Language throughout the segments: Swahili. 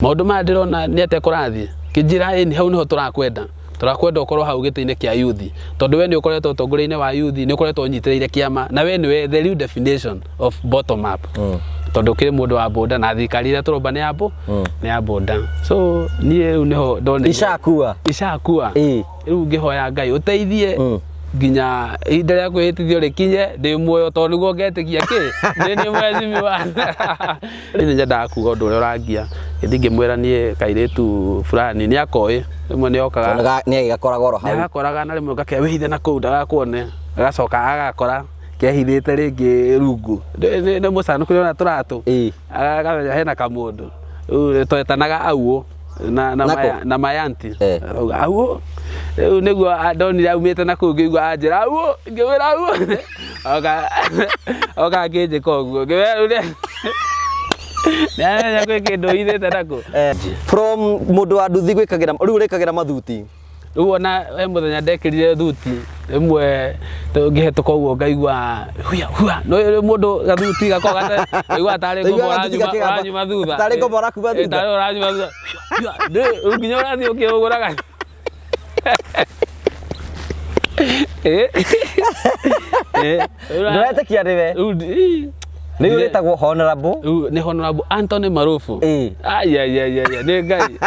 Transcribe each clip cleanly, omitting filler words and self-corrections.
Maundu ma ndirona ni ate kurathi kijira ni hau niho turakwenda ukorwo hau gitine kia youth tondu we ni ukoretwo tongore-ini wa youth ni ukoretwo nyitireire kiama na we ni the real definition of bottom up tondu kiri mundu wa boda na thirikari ira turomba ni apo ni ya boda so ni riu niho ndone ishakua riu ngihoya Ngai uteithie ginya ihinda ria kwihitithio rikinye ndi muoyo tondu niguo ngetikia ki ni mwezi wa ni njenda kuga undu uria urangia githingĩ mwira nie kairitu fulani ni akoi rimwe ni okaga ni agakoraga oro hau agakoraga na rimwe ngake wihithe na kuu ndagakuone agacoka agakora kehithite ringi rungu ni mucanu kuri ona turatu agamenya hena kamundu twetanaga auo na mayanti auo riu niguo ndonire aumite na kuu ngigua anjira auo ngiwira auo oka nginjika uguo ngiwira na kwe kindu ithete nako from mundu wa nduthi gwikagira riu rikagira mathuti riu ona we muthenya ndekirire thuti rimwe ngihituka uguo ngaigua huya no mundu gathuti gakoga ngaigua tari ngomora thutha tari ngomora kuva thutha tari uranyuma thutha nginya urathi ukiuguraga nduretikia riwe ni uretagwo honorable ni honorable Anthony Marufu ya ni Ngai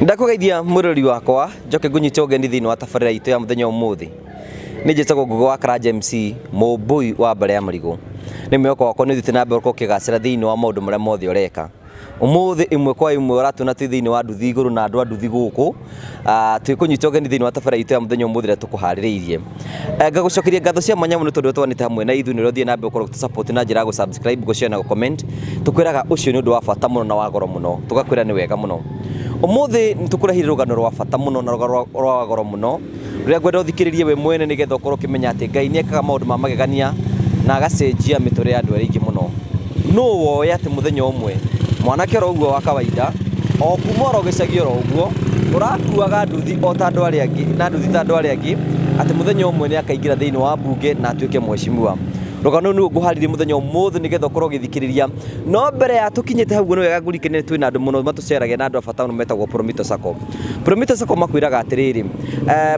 ndakugeithia murori wakwa njoke ngunyite ugeni thiini wa tabarira itu ya muthenya umuthi ni njitagwo Ngugi wa Karanja MC Mumbui wa Mbare ya Marigo ni mweko wakwa ni thiite na mbere ukigacira thiini wa maundu maria mothe ureka umuthi imwe kwa imwe uratuna thiini wa nduthi iguru na andu a nduthi guku twikunyita ugeni thiini wa tabarira itu ya muthenya umuthi ria tukuhaririirie ngagucokeria ngatho cia mwanya muno tondu twanite hamwe na ithu ni rothie na mbere ukorwo support na njira go subscribe go share na go comment tukwiraga ucio ni undu wa bata muno na wa goro muno tugakwira ni wega muno umuthi nitukurehire rugano rwa bata muno na rwa goro muno ruria ngwenda uthikiririe we mwene nigetha ukorwo kimenya ati Ngai ni ekaga maundu ma magegania na agacenjia mitore ya andu aringi muno no woya ati muthenya umwe mwanake ro uguo wa kawaida o kuma ro gicagio ro uguo urakuaga nduthi o ta andu aria angi na nduthi ta andu aria angi ati muthenya umwe ni akaingira thiini wa bunge na atuike mweshimiwa rugano ni nguharirie muthenya umuthi nigetha ukorwo githikiriria no mbere ya tukinyite hau no wega ngurikene twina andu muno matucerage na andu abata no metagwo Promito Sacco makwiraga atiriri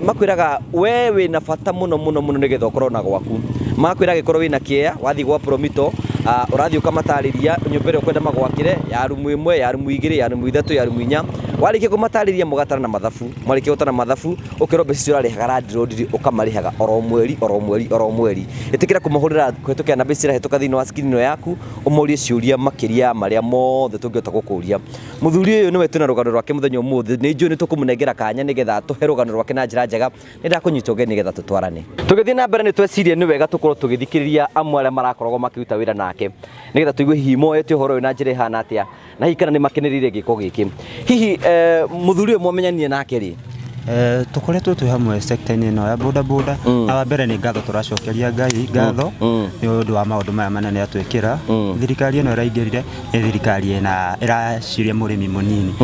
makwiraga we wina bata muno nigetha ukorwo na gwaku makwiraga ikorwo wina kieya wathi gwa Promito urathi ukamatariria nyumbere ukwenda magwakire ya rumu imwe ya rumu igiri ya rumu ithatu ya rumu inya warikie kumatariria mugatara na mathabu mwarikie gutara mathabu ukiro mbeca cio rarihaga randi road ukamarihaga oro mweri itikira kumahurira kuhetukia na mbeca irahetuka thiini wa screen yaku umurie ciuria makiria maria mothe tungiota gukuria muthuri uyu niwe twina rugano rwake muthenya umuthi ni njui ni tukumunengera kanya nigetha tuhe rugano rwake na njira njega ni ndakunyita ugeni nigetha tutwarane tugithii na mbere ni twecirie ni wega tukorwo tugithikiriria amwe aria marakorwo makiruta wira nake nigetha tuigue himo eti horo na njira ihana atia na hihi kana ni makenerire giko giki hihi muthuri uyu mwamenyanie nake ri tukoretwo twi hamwe sector-ini ino ya boda na wa mbere ni ngatho turacokeria Ngai ngatho ni undu wa maundu maya manene atwikira thirikari ino iraingirire ni thirikari iraciria murimi munini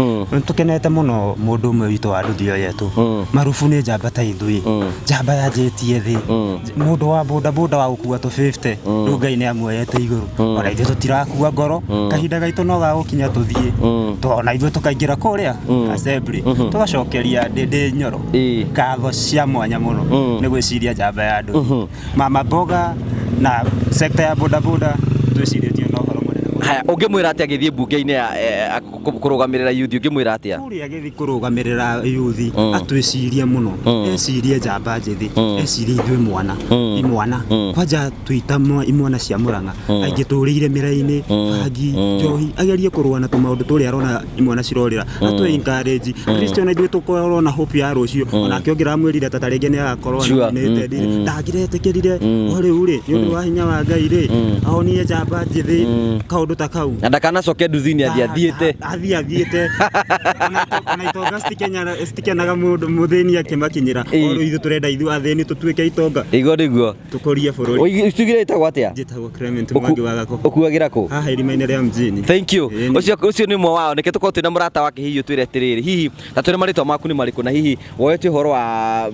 tukenete muno mundu umwe witu wa nduthi yetu Marufu ni njamba ta ithui njamba yanjitie thi mundu wa boda wa gukua tu 50 riu Ngai ni amuoyete iguru ona ithuĩ tutirakua ngoro kahinda gaitu no gagukinya tuthie ona ithuĩ tukaingira kuria assembly tugacokeria ndindi nyoro ngatho cia mwanya muno ni gwiciria njamba ya andu mama boga na sector ya boda twiciritie no horo munene haya ungimwira atia githie bunge-ini ya kurugamirira youth ungimwira atia uria githi kurugamirira youth atwicirie muno ecirie njamba njithi ecirie ithuĩ imwana kwanja twitamo imwana cia Murang'a aingi turire mira-ini bangi njohi agerie kurua na tumaundu turia arona imwana cirorira atwe encourage Christian ithuĩ tukorwo na hope ya rucio ona kiongira mwirire tata ringi ni agakorwo ndagiretikirire riu ri ni undu wa hinya wa Ngai ri ahonie njamba njithi kaundu takau na ndakanacoke nduthi-inĩ athiĩte ona itonga citikenaga mũndũ mũthĩni akĩmakinyĩra oro ithu tũrenda ithu athĩni tũtuĩke itonga igũo nĩguo tũkũrie bũrũri ũtigire ĩtagwo atĩa njĩtagwo Clement Mwangi wa Gako ũkuagĩra kũ haha irima-inĩ rĩa mjini thank you ũcio nĩ ũmwe wao nĩkĩ tũkorwo twĩna mũrata wake hihi ũtwĩre atĩrĩrĩ hihi na twĩre marĩtwa maku nĩ marĩkũ na hihi woete ũhoro wa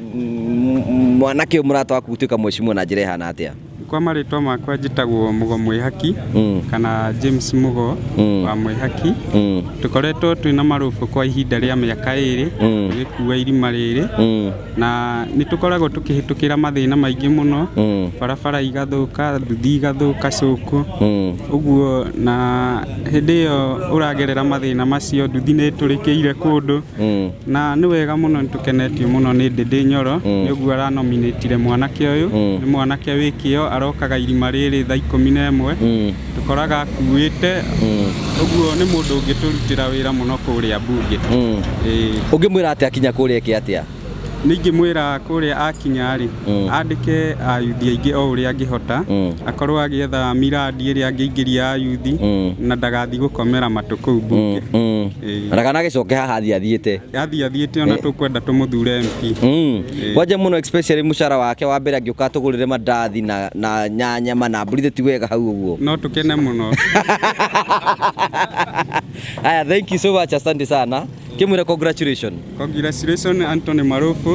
mwanake mũrata waku gũtuĩka mwecimwo na njĩra ĩhana atĩa kwa marĩtwa makwa njĩtagwo Mugo Mwĩhaki kana James Mugo wa Mwĩhaki tũkoretwo twĩna marũbũ kwa ihinda rĩa mĩaka 2 tũgĩkua irima rĩrĩ na nĩ tũkoragwo tũkĩhĩtũkĩra mathĩna maingĩ mũno barabara igathũka nduthi igathũka cũkũ ũguo na hĩndĩ ĩyo ũragerera mathĩna macio nduthi nĩ tũrĩkĩire kũndũ na nĩ wega mũno nĩ tũkenetio mũno nĩ Ndĩndĩ Nyoro nĩ ũguo aranominĩtire mwanake ũyũ nĩ mwanake wĩkĩo arokaga irima rĩrĩ thaa 11 tũkoraga akuĩte ũguo nĩ mũndũ ũngĩtũrutĩra wĩra mũno kũrĩa mbunge ũngĩmwĩra atĩ akinya kũrĩa ĩkĩ atĩa ningĩ mwĩra kũrĩa akinya rĩ andĩke ayuthi aingĩ o ũrĩa angĩhota akorwo agĩetha miradi ĩrĩa angĩingĩria ayuthi na ndagathi gũkomera matũ kũu mbunge ndakanagĩcoke haha athiĩte ona tũkwenda tũmũthure MP wanje mũno especially mũcara wake wa mbere angĩũka tũgũrĩre mandathi na nyama na mbũri ti wega hau ũguo no tũkene mũno aya thank you so much asante sana kimwĩre congratulations Anthony Marofu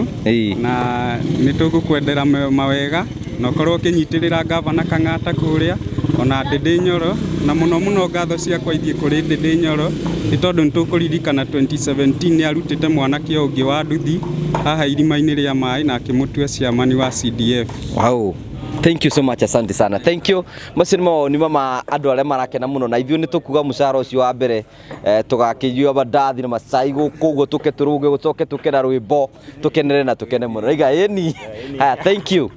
na nĩ tũgũkwendera mawega na ũkorwo ũkĩnyitĩrĩra gavana Kang'ata kũrĩa ona Ndĩndĩ Nyoro na mũno ngatho ciakwa ithiĩ kũrĩ Ndĩndĩ Nyoro nĩ tondũ nĩ tũkũririkana 2017 nĩ arutĩte mwanake ũngĩ wa nduthi haha irima-inĩ rĩa maĩ na akĩmũtua ciamani wa CDF. Wow. Thank you so much asante sana thank you macio nĩ mama andũ arĩa marakena mũno na ithuĩ nĩ tũkuga mũcara ũcio wa mbere tũgakĩnyua mandathi na macai gũkũ ũguo tũke tũrũge gũcoke tũke na rwĩmbo tũkenere na tũkene mũno raiga ĩni haya thank you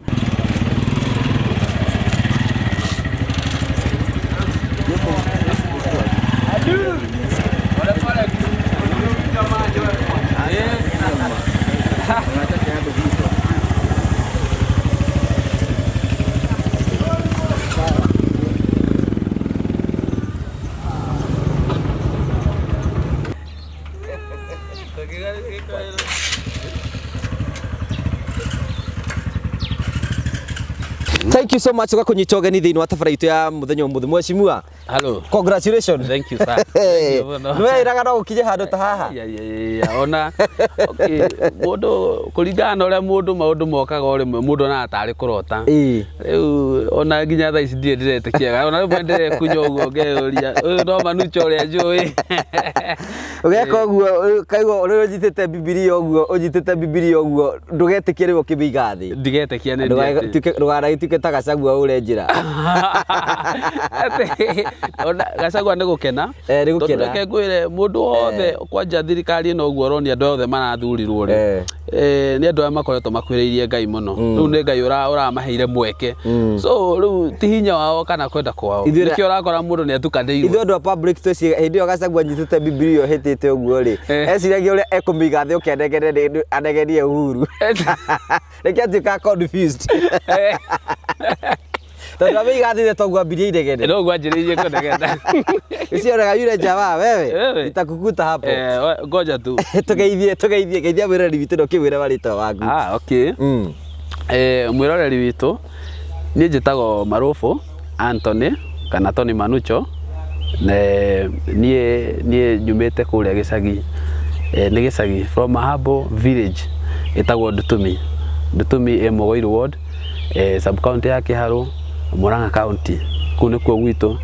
Thank you so much kwa kunyita ũgeni thĩinĩ wa tabarĩra itũ ya mũthenya ũmũthĩ mwecimua. Hello. Congratulations. Thank you sir. Nĩ iraga no ũkinye handũ ta haha. Ona okay mũndũ kũringana na ũrĩa mũndũ maũndũ mokaga o rĩmwe mũndũ ona atarĩ kũrota. Rĩu ona nginya thaa ici ndirĩ ndĩretĩkia ona rĩmwe ndĩrekunywa ũguo ngeyũria ũyũ no Manucho ũrĩa njũĩ. Ũgeka ũguo kaigua ũrĩa ũnyitĩte Bibilia ũguo ndũgetĩkie rĩu ũkĩmĩiga thĩ. Ndigetĩkia nĩ ndĩretĩkia. Ndũgagĩtuĩke ta Gachagua ũrenjĩra. Ona Gachagua nĩ gũkena. Tondũ reke ngwĩre mũndũ wothe kwanja thirikari ĩno ũguo ũronia andũ othe marathurirwo rĩ. Nĩ andũ arĩa makoretwo makwĩrĩirie Ngai mũno. Rĩu nĩ Ngai ũramaheire mweke. So rĩu ti hinya wao kana kwenda kwao. Nĩkĩo ũrakora mũndũ nĩ atukanĩirwo. Ithuĩ andũ a public twĩciria hĩndĩ ĩyo Gachagua anyitĩte Bibilia hĩtĩte ũguo rĩ. Eciragia ũrĩa ekũmĩiga thĩ ũkĩanegere anegerie Uhuru. Reke atuĩka confused. Tondũ amĩiga thĩ twakwambirie inegene. No gwanjĩrĩirie kũnegena. Ũcionaga yule jamaa wewe itakukuta hapo. Ngoja tu. Tugeithie mwĩroreri witũ no kĩwĩre marĩtwa waku. Okay. Mwĩroreri witũ niĩ njĩtagwo Marofu Anthony kana Tony Manucho na niĩ nyumĩte kũrĩa gĩcagi nĩ gĩcagi from Mahabo village ĩtagwo Ndutumi Mũgoiro ward sub county ya Kiharu Murang'a county kũu nĩkuo gwitũ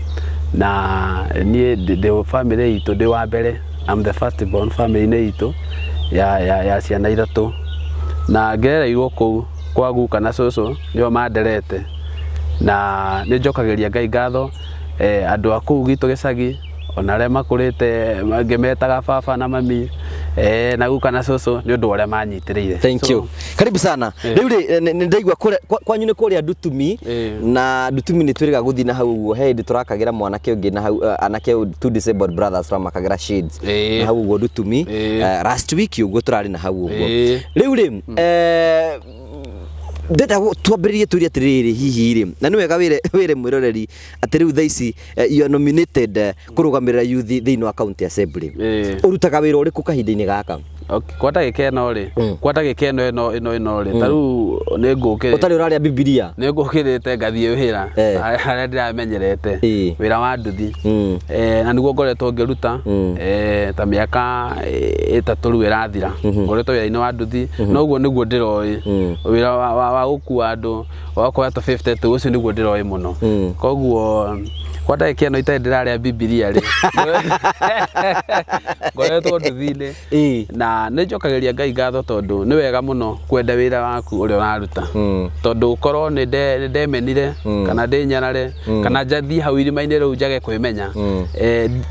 na niĩ ndĩ family itũ ndĩ wa mbere I'm the first born family-inĩ itũ ya ciana ithatũ na ngereirwo kũu kwa guka na cũcũ nĩo manderete na nĩ njokagĩria Ngai ngatho andũ a kũu gwitũ gĩcagi ona arĩa makũrĩte ngĩmetaga baba na mami na guka na cũcũ nĩ ũndũ ũrĩa manyitĩrĩire. Thank you. Karibu sana. Rĩu nĩ ndaigua kwanyu nĩ kũrĩa Ndutumi na Ndutumi nĩ twĩrĩga gũthiĩ na hau ũguo he hĩndĩ tũrakagĩra mwanake ũngĩ na hau anake two disabled brothers tũramakagĩra shades na hau ũguo Ndutumi last week ũguo tũrarĩ na hau ũguo. Rĩu ndenda twambĩrĩrie turia atiriri hihi ri na nĩ wega wĩre mwĩroreri atĩ rĩu thaa ici you are nominated kũrũgamĩrĩra youth thĩinĩ wa county assembly ũrutaga wĩra ũrĩkũ kahinda-inĩ gaka kwa ndagĩka ĩno rĩ kwa ndagĩka ĩno rĩ ta rĩu nĩ ngũkĩrĩte ũtarĩ ũrarĩa bibilia nĩ ngũkĩrĩte ngathiĩ wĩra harĩa ndĩramenyerete wĩra wa nduthi na nĩguo ngoretwo ngĩruta ta mĩaka 3 rĩu ĩrathira ngoretwo wĩra-inĩ wa nduthi noguo nĩguo ndĩroĩ wĩra wa gũkua andũ wakoya ta 50 ũcio nĩguo ndĩroĩ mũno koguo kwa ndagĩka ĩno itarĩ ndĩrarĩa bibilia rĩ ngoretwo nduthi-inĩ na nĩ njokagĩria Ngai ngatho tondũ nĩ wega mũno kwenda wĩra waku ũrĩa ũraruta tondũ korwo nĩ ndemenire kana ndĩnyarare kana njathi hau irima-inĩ rĩu njage kwĩmenya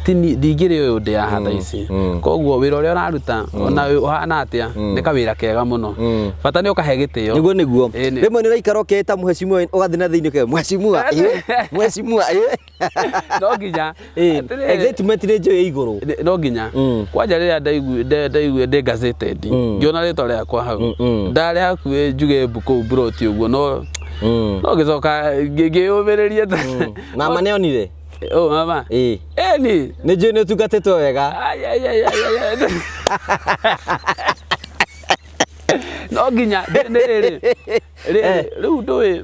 ndingĩrĩ ũyũ ndĩ haha thaa ici koguo wĩra ũrĩa ũraruta ona ũhana atĩa nĩ kawĩra kega mũno bata nĩ ũkahe gĩtĩo nĩguo rĩmwe nĩ ũraikara ũketa mheshimiwa ũgathiĩ na thĩinĩ ũkauga mheshimiwa no nginya excitement nĩ njũĩ igũrũ no nginya kwanja rĩrĩa ndaigua ndĩ gazetted ngĩona rĩtwa rĩakwa hau ndarĩ hakuhĩ njuge mbuku broti ũguo no gĩcoka ngĩyũmĩrĩria mama nĩ onire mama ni nĩ njũĩ nĩ ũtungatĩtwo wega no nginya rĩu ndũĩ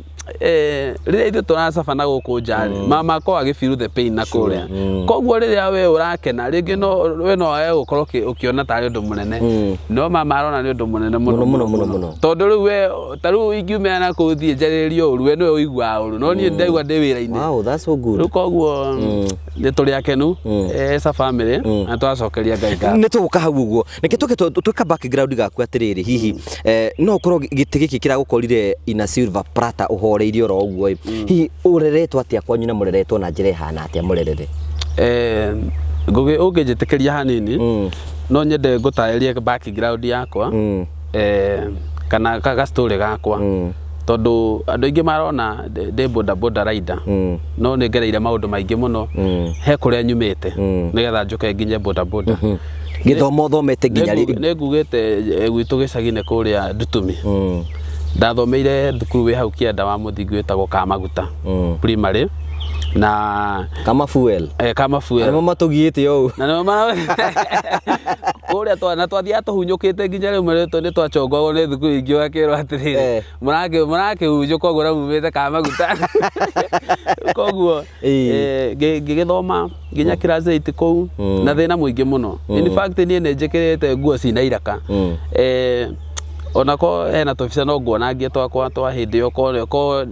rĩrĩa ithuĩ tũracaba na gũkũ nja mama akorwo agĩ-feel the pain na kũrĩa koguo rĩrĩa we ũrakena rĩngĩ we no wage gũkorwo ũkĩona tarĩ ũndũ mũnene no mama arona nĩ ũndũ mũnene mũno tondũ rĩu we ta rĩu ingiumĩra na kũu thiĩ njarĩrĩrie ũru we nĩwe ũiguaga ũru no niĩ ndaigua ndĩ wĩra-inĩ rĩu koguo nĩ tũrĩ akenu as a family na twacokeria Ngai ngatho nĩ tũgũka hau ũguo reke twĩka background gaku atĩrĩrĩ hihi no ũkorwo gĩtĩ gĩkĩ kĩragũkorire ina silver plata ũhoreirio oro ũguo hihi ũreretwo atĩa kwanyu na mũreretwo na njĩra ĩhana atĩa mũrerere ũngĩnjĩtĩkĩria hanini no nyende ngũtarĩrie background yakwa kana ga story gakwa tondũ andũ aingĩ marona ndĩ boda rider no nĩ ngereire maũndũ maingĩ mũno he kũrĩa nyumĩte nĩgetha njoke nginye boda gĩthomo thomete nginya rĩrĩ nĩ ngugĩte gwitũ gĩcagi-inĩ kũrĩa Ndutumi ndathomeire thukuru wĩ hau Kĩanda wa mũthingi wĩtagwo Kamaguta primary na Kamafuel Kamafuel matũgiĩte ũũ na kũrĩa na twathiaga tũhunyũkĩte nginya rĩu marĩtwo nĩ twachongagwo nĩ thukuru ingĩ ũgakĩrwo atĩrĩrĩ mũrakĩhunjũka ũguo na mumĩte Kamaguta koguo ngĩgĩthoma nginya class 8 kũu na thĩna mũingĩ mũno in fact niĩ nĩ njĩkĩrĩte nguo cina iraka onako hena tũbica no nguonangie twakwa twa hĩndĩ ĩyo ko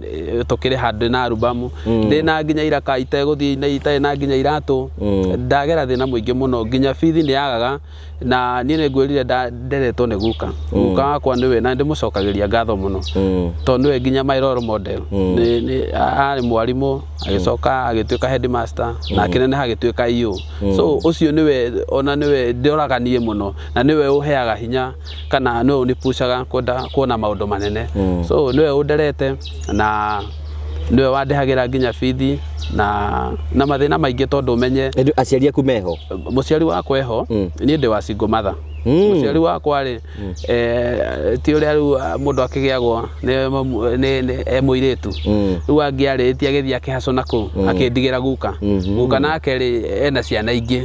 tũkĩrĩ handũ na albamu ndĩna nginya iraka itegũthiĩ itarĩ na nginya iratũ ndagera thĩna mũingĩ mũno nginya bithi nĩ yagaga na niĩ nĩ ngwĩrire nderetwo nĩ guka wakwa nĩwe na ndĩmũcokagĩria ngatho mũno tondũ nĩwe nginya my role model arĩ mwarimũ agĩcoka agĩtuĩka headmaster na akĩneneha agĩtuĩka EO so ũcio nĩwe ona nĩwe ndĩoraganie mũno na nĩwe ũheaga hinya kana nĩwe ũnipushaga kuona maũndũ manene so nĩwe ũnderete na nĩwe wandĩhagĩra nginya bithi na mathĩna maingĩ tondũ ũmenye aciari aku meho mũciari wakwa eho niĩ ndĩ wa single mother mũciari wakwa rĩ ti ũrĩa rĩu mũndũ akĩgĩagwo nĩ mũirĩtu rĩu angĩarĩtie agĩthiĩ akĩhacwo nakũu akĩndigĩra guka nake rĩ ena ciana ingĩ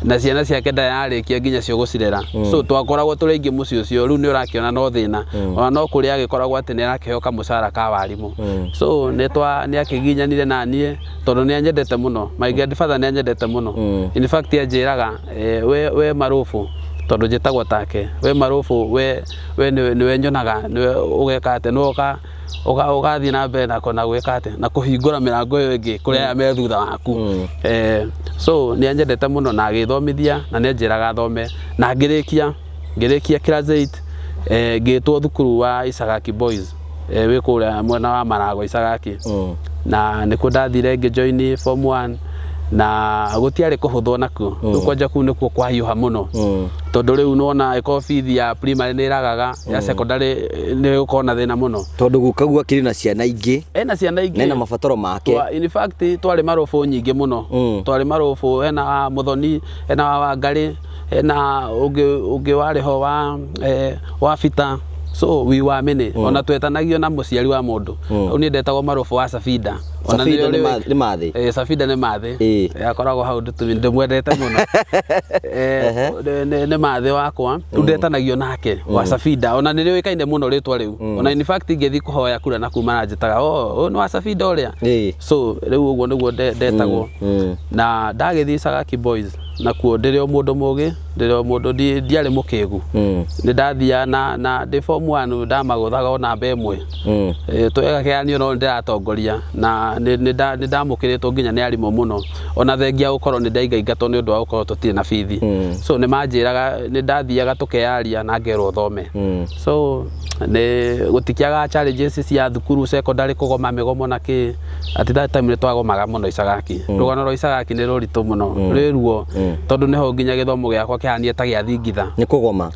na ciana ciake ndararĩkia nginya cio gũcirera so twakoragwo tũrĩ aingĩ mũciĩ ũcio rĩu nĩ ũrakĩona no thĩna ona no kũrĩa agĩkoragwo atĩ nĩ arakĩheo kamũcara ka warimũ so nĩ akĩginyanire na niĩ tondũ nĩ anyendete mũno my grandfather nĩ anyendete mũno in fact anjĩraga we Marũbũ tondũ njĩtagwo take we Marũbũ we nĩwe nyonaga nĩwe ũgeka atĩ nĩwe ũgathiĩ na mbere na gwĩka atĩ na kũhingũra mĩrango ĩyo ĩngĩ kũrĩa aya me thutha waku so nĩ anyendete mũno na agĩthomithia na nĩ anjĩraga thome na ngĩrĩkia class 8 ngĩtwo thukuru wa Isagaki Boys wĩ kũrĩa mwena wa Marago Isagaki na nĩkuo ndathire ngĩjoin form 1 na gũtiarĩ kũhũthwo nakuo kwanja kuu nĩkuo kwahiũha mũno tondũ rĩu nona bithi ya primary nĩ ĩragaga ya secondary nĩ gũkorwo na thĩna mũno tondũ gukagu akĩrĩ na ciana ingĩ na mabataro make in fact twarĩ Marũbũ nyingĩ mũno twarĩ Marũbũ hena Mũthoni hena Wangari hena ũngĩ warĩ ho wa Bita so we were many ona twetanagio na muciari wa mundu au ni ndetagwo Marufo wa Safida ona ni mathi Safida ni mathi akoragwo hau ndimwendete muno ni mathi wakwa ndetanagio nake wa Safida ona ni rioikaine muno ritwa riu ona in fact ngethi kuhoya kura na kuma njitaga ni wa Safida uria so riu uguo niguo ndetagwo na ndagithi Sagaki Boys na kuo ndire o mundu mugi ndire o mundu ndiari mukigu ni ndathia na ndi form 1 ndamaguthaga ona mbemwe twega kianio no ndiratongoria na ni ndamukiritwo nginya ni arimo muno ona thengia ukorwo ni ndaigaingatwo ni undu wa ukorwo tutire na bithi so ni manjiraga ni ndathiaga tukearia na ngerwo thome so ne gutikiaga challenges cia thukuru secondary kugoma migomo na ki ati that time ni twagomaga muno Isagaki rugano rwa Isagaki ni ruritu muno riruo tondu niho nginya githomo giakwa kihanie ta gia thingitha ni kugoma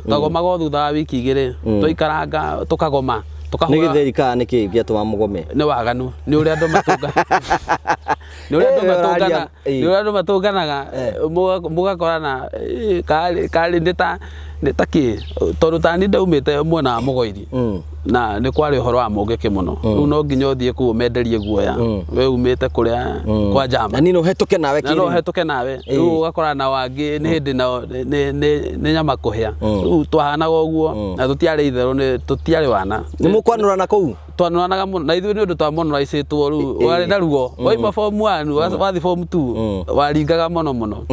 twagomaga thutha wa wiki igiri twikaranga tukagoma ni githeri ka ni ki giatuma mugome ni waganu ni uria andu matunga ni uria andu matunganaga mugakorana kali ndetaki tondu tani ndaumite mwena wa Mugoiri na ni kwari uhoro wa mugeke muno riu no nginya uthie ku menderie guoya we umite kuria kwa jamba na nino hetuke nawe kiri no hetuke nawe riu ugakora na wangi ni hindi na ni nyama kuhia riu twahanaga uguo na tutiari itherũ ni tutiari wana ni mukwanurana kuu twanuranaga muno na ithuĩ nĩ ũndũ twamonoraicĩtwo rĩu warĩ na ruo waima form 1 wathi form 2 waringaga muno no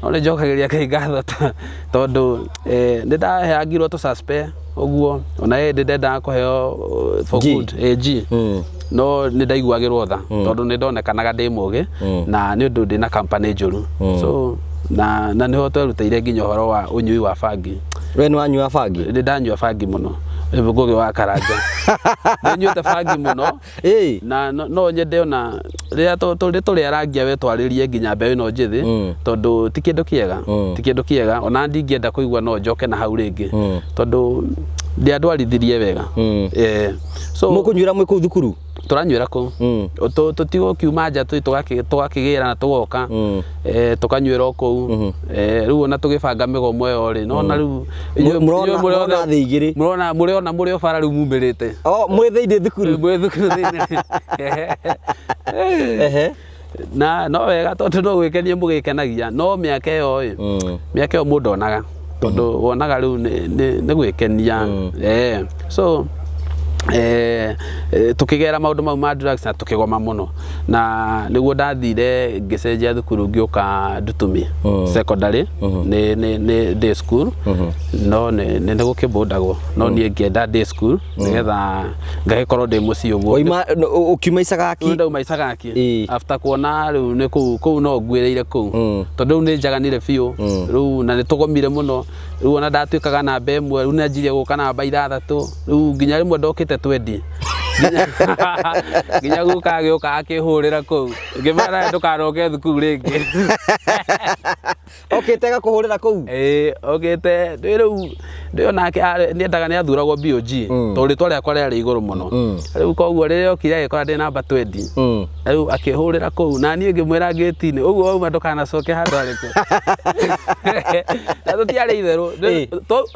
nĩ njokagĩria Ngai ngatho tondũ nĩ ndaheangirwo tũsuspend ũguo ona hĩndĩ ndendaga kũheo for good AG no nĩ ndaiguagĩrwo tha tondũ nĩ ndonekanaga ndĩ mũgĩ na nĩ ũndũ ndĩ na company njũru so na nĩho twerutĩire nginya ũhoro wa ũnyui wa bangi we nĩ wanyua bangi nĩ ndanyua bangi mũno ngugi wa Karanja nĩnyuĩte bangi mũno na no nyende ona rĩrĩa tũrĩ arangia we twarĩrie nginya mbeũ ĩno njĩthĩ tondũ ti kĩndũ kĩega ona ndingĩenda kũigua no njoke na hau rĩngĩ tondũ ndiandwarithirie wega so mũkũnyuĩra mwĩ kũu thukuru turanyuĩra kũu tũtigũkiuma nja tũgakĩgĩra na tũgoka tũkanyuĩra kũu rĩu ona tũgĩbanga mĩgomo ĩyo rĩ nona rĩu mũrĩona mũrĩ o bara rĩu mumĩrĩte mwĩ thĩinĩ thukuru na no wega tondũ no gwĩkenia mũgĩkenagia no mĩaka ĩyo mũndũ onaga tondũ wonaga rĩu nĩ gwĩkenia so tukigera maundu mau ma drugs na tukigoma muno na niguo ndathire ngicenjia thukuru ngioka Ndutumi secondary ni day school no ni gukibundagwo no nie ngienda day school nigetha ngagikorwo ndi muci uguo ukiuma Isagaki ndauma Isagaki after kuona riu ni kuu no ngwireire kuu tondu ni njaganire biu riu na ni tugomire muno riu ona ndatwikaga namba ĩmwe riu nĩanjirie gũka namba 6 riu nginya rimwe ndokite 20 nginya guka agĩũka akĩhũrĩra kũu ngĩmera ndũkaroke thukuru rĩngĩ okĩte agakũhũrĩra kũu okĩte rĩu ndĩonake nĩendaga nĩathuragwo BOG tondũ rĩtwa rĩakwa rĩarĩ igũrũ mũno rĩu koguo rĩrĩa okire agĩkora ndĩ namba 20 rĩu akĩhũrĩra kũu na niĩ ngĩmwĩra ngĩti-inĩ ũguo wauma ndũkanacoke handũ harĩkũ na tũtiarĩ itherũ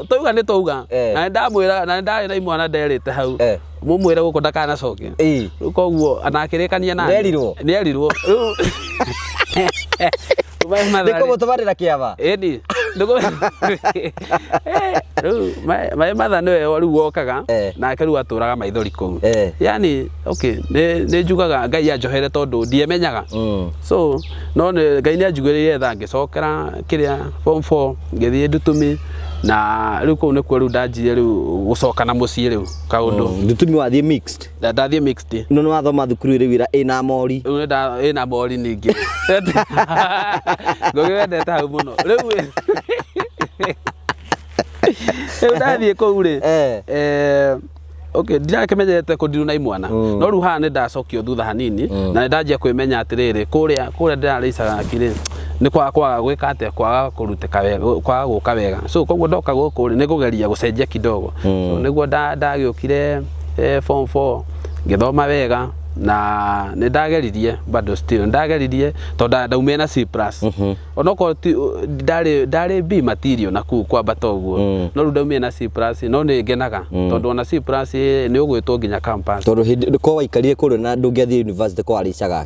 twauga nĩ twauga na ndamwĩra na ndarĩ na imwana nderĩte hau mumwĩre gũkũ ndakanacoke rĩu koguo anakĩrĩkania nani nĩerirwo rĩu ndĩkũmũtũmanĩra kĩama ĩni rĩu maĩ matha nĩwe rĩu wokaga nake rĩu atũraga maithori kũu yani okay nĩ njugaga Ngai anjohere tondũ ndiemenyaga so no Ngai nĩanjugĩrĩire tha ngĩcokera kĩrĩa form 4 ngĩthiĩ Ndutumi na rĩu kũu nĩkuo rĩu ndanjire rĩu gũcoka na mũciĩ rĩu kaũndũ Ndutumi wathiĩ mixed ndathiĩ mixed no nĩ wathoma thukuru rĩu ĩna mori ĩna mori ningĩ ngũgĩwendete hau mũno rĩu ndathiĩ kũu rĩ okay ndirakĩmenyerete kũndiru na imwana no rĩu haha nĩ ndacokio thutha hanini na nĩ ndanjia kwĩmenya atĩrĩrĩ kũrĩa ndĩrarĩ Isagaki rĩ nĩ kwaga gwĩka atĩa kwaga kũrutĩka wega kwaga gũka wega so koguo ndoka gũkũ rĩ nĩ kũgeria gũcenjia kidogo so nĩguo ndagĩũkire form 4 ngĩthoma wega na nä ndageririe bado still ndageririe tondu ndaumire na C+. Onoko ndarä B material na kuu kwambata ũguo no rĩu ndaumire na C+ no nĩ ngenaga tondu ona C+ nĩ ũgwĩtwo nginya campus tondu hindi ko waikarire kũrĩ na ndũngĩathiĩ university kwa aricaga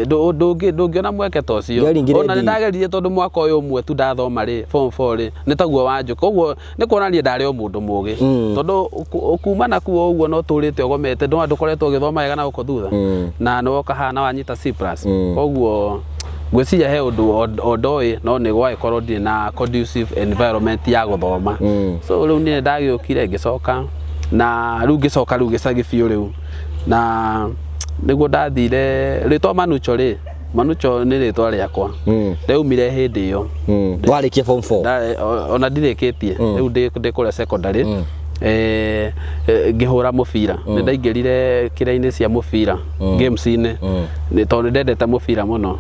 ndũngĩona mweke ta ũcio ona nĩ ndageririe tondu mwaka ũyũ ũmwe tu ndathoma rĩ form 4 rĩ nĩ taguo wanjũka ũguo nĩ kuonania ndarĩ o mũndũ mũũgĩ tondu kuma na kuo ũguo no tũrĩte ũgomete ndũkoretwo ũgĩthoma wega na gũkũ thutha na nĩ woka hana wanyita C+. Koguo ngwĩciria he ũndũ o ndoĩ no nĩ gwagĩkorwo ndirĩ na conducive environment ya gũthoma so rĩu niĩ ndagĩũkire ngĩcoka na rĩu ngĩcoka rĩu gĩcagi biũ rĩu na nĩguo ndathire rĩtwa Manucho nĩ rĩtwa rĩakwa rĩaumire hĩndĩ ĩyo warĩkia form 4 ona ndirĩkĩtie rĩu ndĩ kũrĩa secondary ngĩhũra mũbira nĩ ndaingĩrire kĩra-inĩ cia mũbira games-inĩ tondũ nĩ ndendete mũbira mũno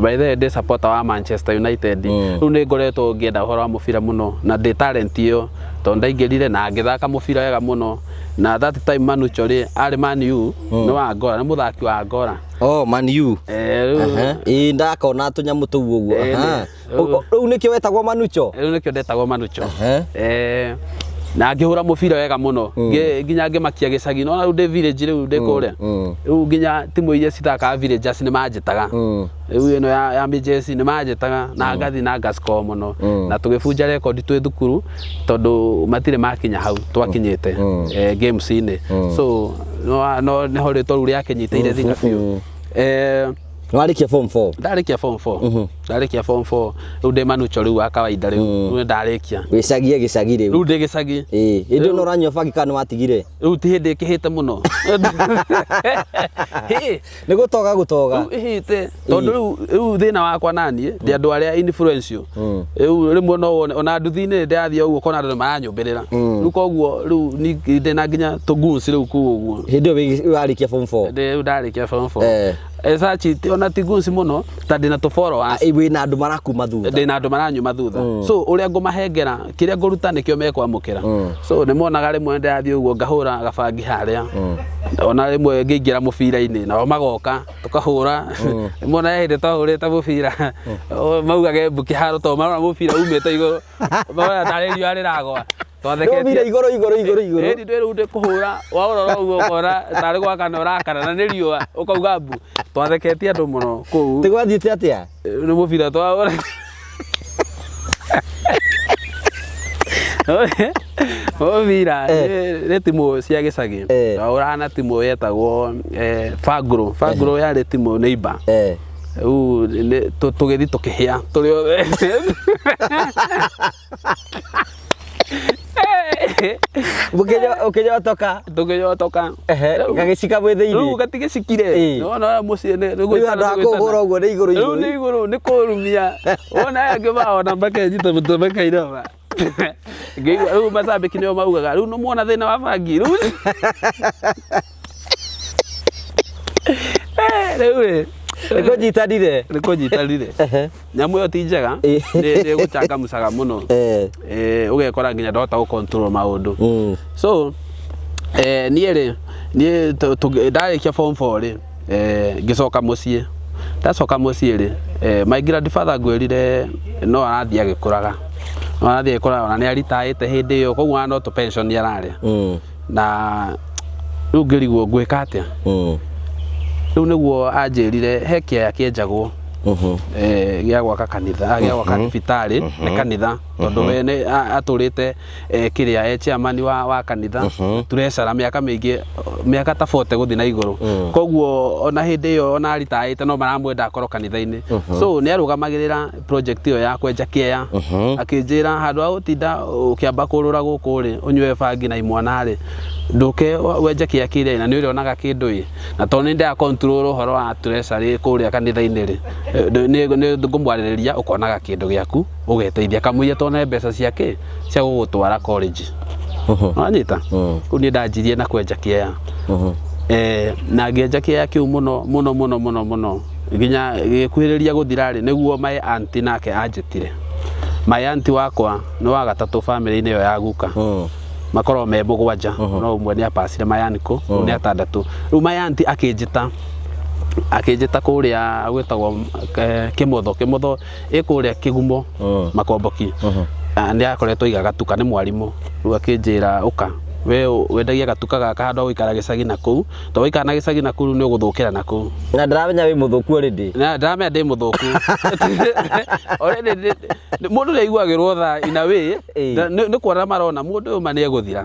by the way ndĩ supporter wa Manchester United rĩu nĩ ngoretwo ngĩenda ũhoro wa mũbira mũno na ndĩ talent ĩyo tondũ ndaingĩrire na ngĩthaka mũbira wega mũno na that time Manucho arĩ Man U nĩ wa Angola nĩ mũthaki wa Angola Man U ndakona tũnyamũ tũu ũguo rĩu nĩkĩo wetagwo Manucho rĩu nĩkĩo ndetagwo Manucho na ngĩhũra mũbira wega mũno nginya ngĩmakia gĩcagi no rĩu ndĩ village rĩu ndĩ kũrĩa rĩu nginya timu iria cithakaga villagers nĩ manjĩtaga rĩu ĩno ya Mijesi nĩ manjĩtaga na ngathi na ngascore mũno na tũgĩbunja record twĩ thukuru tondu matirĩ makinya hau twakinyĩte games-inĩ so no nĩho rĩtwa rĩu rĩakinyĩte thĩinga biũ warĩkia form 4 ndarĩkia form 4 rĩu ndĩ Manucho rĩu wa kawaida rĩu ndarĩkia wĩcagie gĩcagi rĩu ndĩ gĩcagi hĩndĩ no ranyua bagi kana watigire rĩu ti hĩndĩ ĩkĩhĩte mũno nĩ gũtoga ihĩte tondu rĩu thĩna wakwa naniĩ ndĩ andũ arĩa influential rĩu rĩmwe no wone ona nduthi-inĩ ndĩrathiĩ ũguo kona andũ nĩ maranyũmbĩrĩra rĩu koguo rĩu ndĩ na nginya tũguns rĩu kuu ũguo hĩndĩ ĩyo warĩkia form 4 rĩu ndarĩkia form 4 Esachi ona tiguns muno ta ndina to followers wina andu marakuma thutha ndina andu maranyuma thutha so uria ngumahengera kiria nguruta nikio mekwamukira so ni monaga rimwe ndathi uguo ngahura gabangi haria ona rimwe ngĩingĩra mũbira-inĩ nao magoka tukahura mona hĩndĩ twahũrĩte mũbira maugage mbuki haro to marona mũbira umĩte igũrũ mona tarĩrio arĩragwa twatheketie igũrũ ĩndĩ rĩu ndĩ kũhũra waũrora ũguo ũkona tarĩ gwakana ũrakana na nĩ riũa ũkauga mbu twatheketie andũ mũno kũu tigwathiĩte atĩa nĩ mũbira twahũra mũbira nĩ timu cia gĩcagi twahũraga na timu yetagwo Fagro yarĩ timu neighbor rĩu tũgĩthi tũkĩhĩa tũrĩ othe ũkĩnyotoka gagĩcika mwĩ thĩinĩ rĩu gatigĩcikire wona mũciĩ kũhũra ũguo nĩ igũrũ nĩ kũrumia wona angĩ maona makĩnyita mũtũmĩkainoma rĩu macambĩki nĩo maugaga rĩu nĩ muona thĩna wa bangi rĩu rĩu nĩkũnyitanire nyamũ ĩyo ti njega nĩ gũchangamũcaga mũno ũgekora nginya ndahota gũcontrol maũndũ so niĩ ndarĩkia form 4 rĩ ngĩcoka mũciĩ ndacoka mũciĩ rĩ my grandfather ngwĩrire no arathiĩ agĩkũraga ona nĩ aritaĩte hĩndĩ ĩyo koguo no tũ pension nĩ ararĩa na rĩu ngĩrigwo ngwĩka atĩa rĩu nĩguo anjĩrire he kĩaya kĩenjagwo gĩa gwaka kanitha gĩa gwaka thibitarĩ nĩ kanitha tondũ we nĩ atũrĩte kĩrĩa chairman wa kanitha turecera mĩaka mĩingĩ mĩaka ta 40 gũthiĩ na igũrũ koguo ona hĩndĩ ĩyo ona aritaĩte no maramwenda akorwo kanitha-inĩ so nĩ arũgamagĩrĩra project ĩyo ya kwenja kĩaya akĩnjĩra handũ ha gũtinda ũkĩamba kũrũra gũkũ rĩ ũnyue bangi na imwana rĩ ndũke wenje kĩaya kĩrĩa na nĩ ũrĩonaga kĩndũ na tondũ nĩ ndĩa control ũhoro wa treasury kũrĩa kanitha-inĩ rĩ nĩ ngũmwarĩrĩria ũkonaga kĩndũ gĩaku ũgeteithia kamũiria tona mbeca ciake cia gũgũtwara college wanyita kũu nĩ ndanjirie na kwenja kĩaya na ngĩenja kĩaya kĩu mũno nginya gĩkuhĩrĩria gũthira rĩ nĩguo my auntie nake anjĩtire my auntie wakwa nĩ wa gatatũ family-inĩ ĩyo ya guka makorwo me mũgwanja no ũmwe nĩ apacire mayaniko nĩ atandatu rĩu mayanti akĩnjĩta kũrĩa gwĩtagwo Kĩmotho ĩkũrĩa Kĩgumo Makomboki nĩ akoretwo igagatuka nĩ mwarimũ rĩu akĩnjĩra ũka we wendagia gatuka gaka handũ gũikara gĩcagi na kũu to waikara na gĩcagi na kũu nĩ ũgũthũkĩra na kũu na ndaramenya wĩ mũthũku already na ndaramenya ndĩ mũthũku already mũndũ nĩ aiguagĩrwo tha in a way nĩ kuona marona mũndũ ũyũ ma nĩ egũthira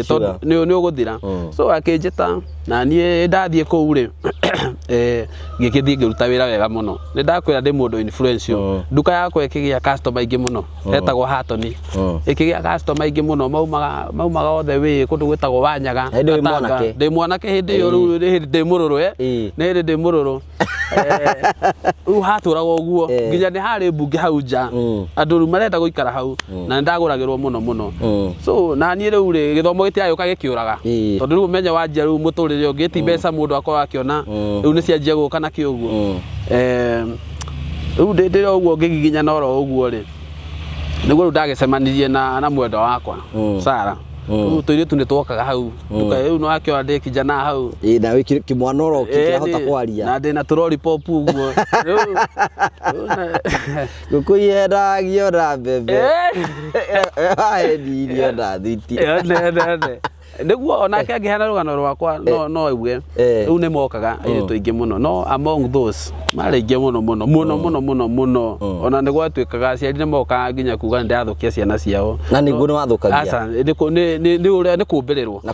tondũ nĩ ũgũthira so akĩnjĩta na niĩ ndathiĩ kũu rĩ ngĩgĩthiĩ ngĩruta wĩra wega mũno nĩ ndakwĩra ndĩ mũndũ influential nduka yakwa ĩkĩgĩa customer aingĩ mũno hetagwo Hatoni ĩkĩgĩa customer aingĩ mũno maumaga othe wĩ kũndũ gwĩtagwo Wanyaga ndĩ mwanake hĩndĩ ĩyo rĩu ndĩ mũrũrũ nĩ hĩndĩ ndĩ mũrũrũ rĩu hatũraga ũguo nginya nĩ harĩ mbunge hau nja andũ rĩu marenda gũikara hau na ndagũragĩrwo mũno so na niĩ rĩu rĩ gĩthomo gĩtiagĩũka gĩkĩũraga tondũ rĩu ũmenye wanjia rĩu mũtũrĩre ũngĩ ti mbeca mũndũ akorwo akĩona rĩu nĩ cianjia gũka na kĩũguo rĩu ndĩ ũguo ngĩgiginya na oro ũguo rĩ nĩguo rĩu ndagĩcemanirie na mwendwa wakwa Sarah tũirĩtu nĩ twokaga hau nduka rĩu no akĩoya ndĩ kijana hau na wĩ kĩmwana oro kĩhota kwaria na ndĩ na tũrori pop ũguo rĩu ngũkũ yendagio na mbembe irio na thwiti nĩguo onake angĩheana rũgano rwakwa no auge rĩu nĩ mokaga airĩtu aingĩ mũno no among those marĩ aingĩ mũno ona nĩ gwatuĩkaga aciari nĩ mokaga nginya kuga nĩ ndathũkia ciana ciao na nĩguo nĩ wathũkagia aca nĩ kũmbĩrĩrwo na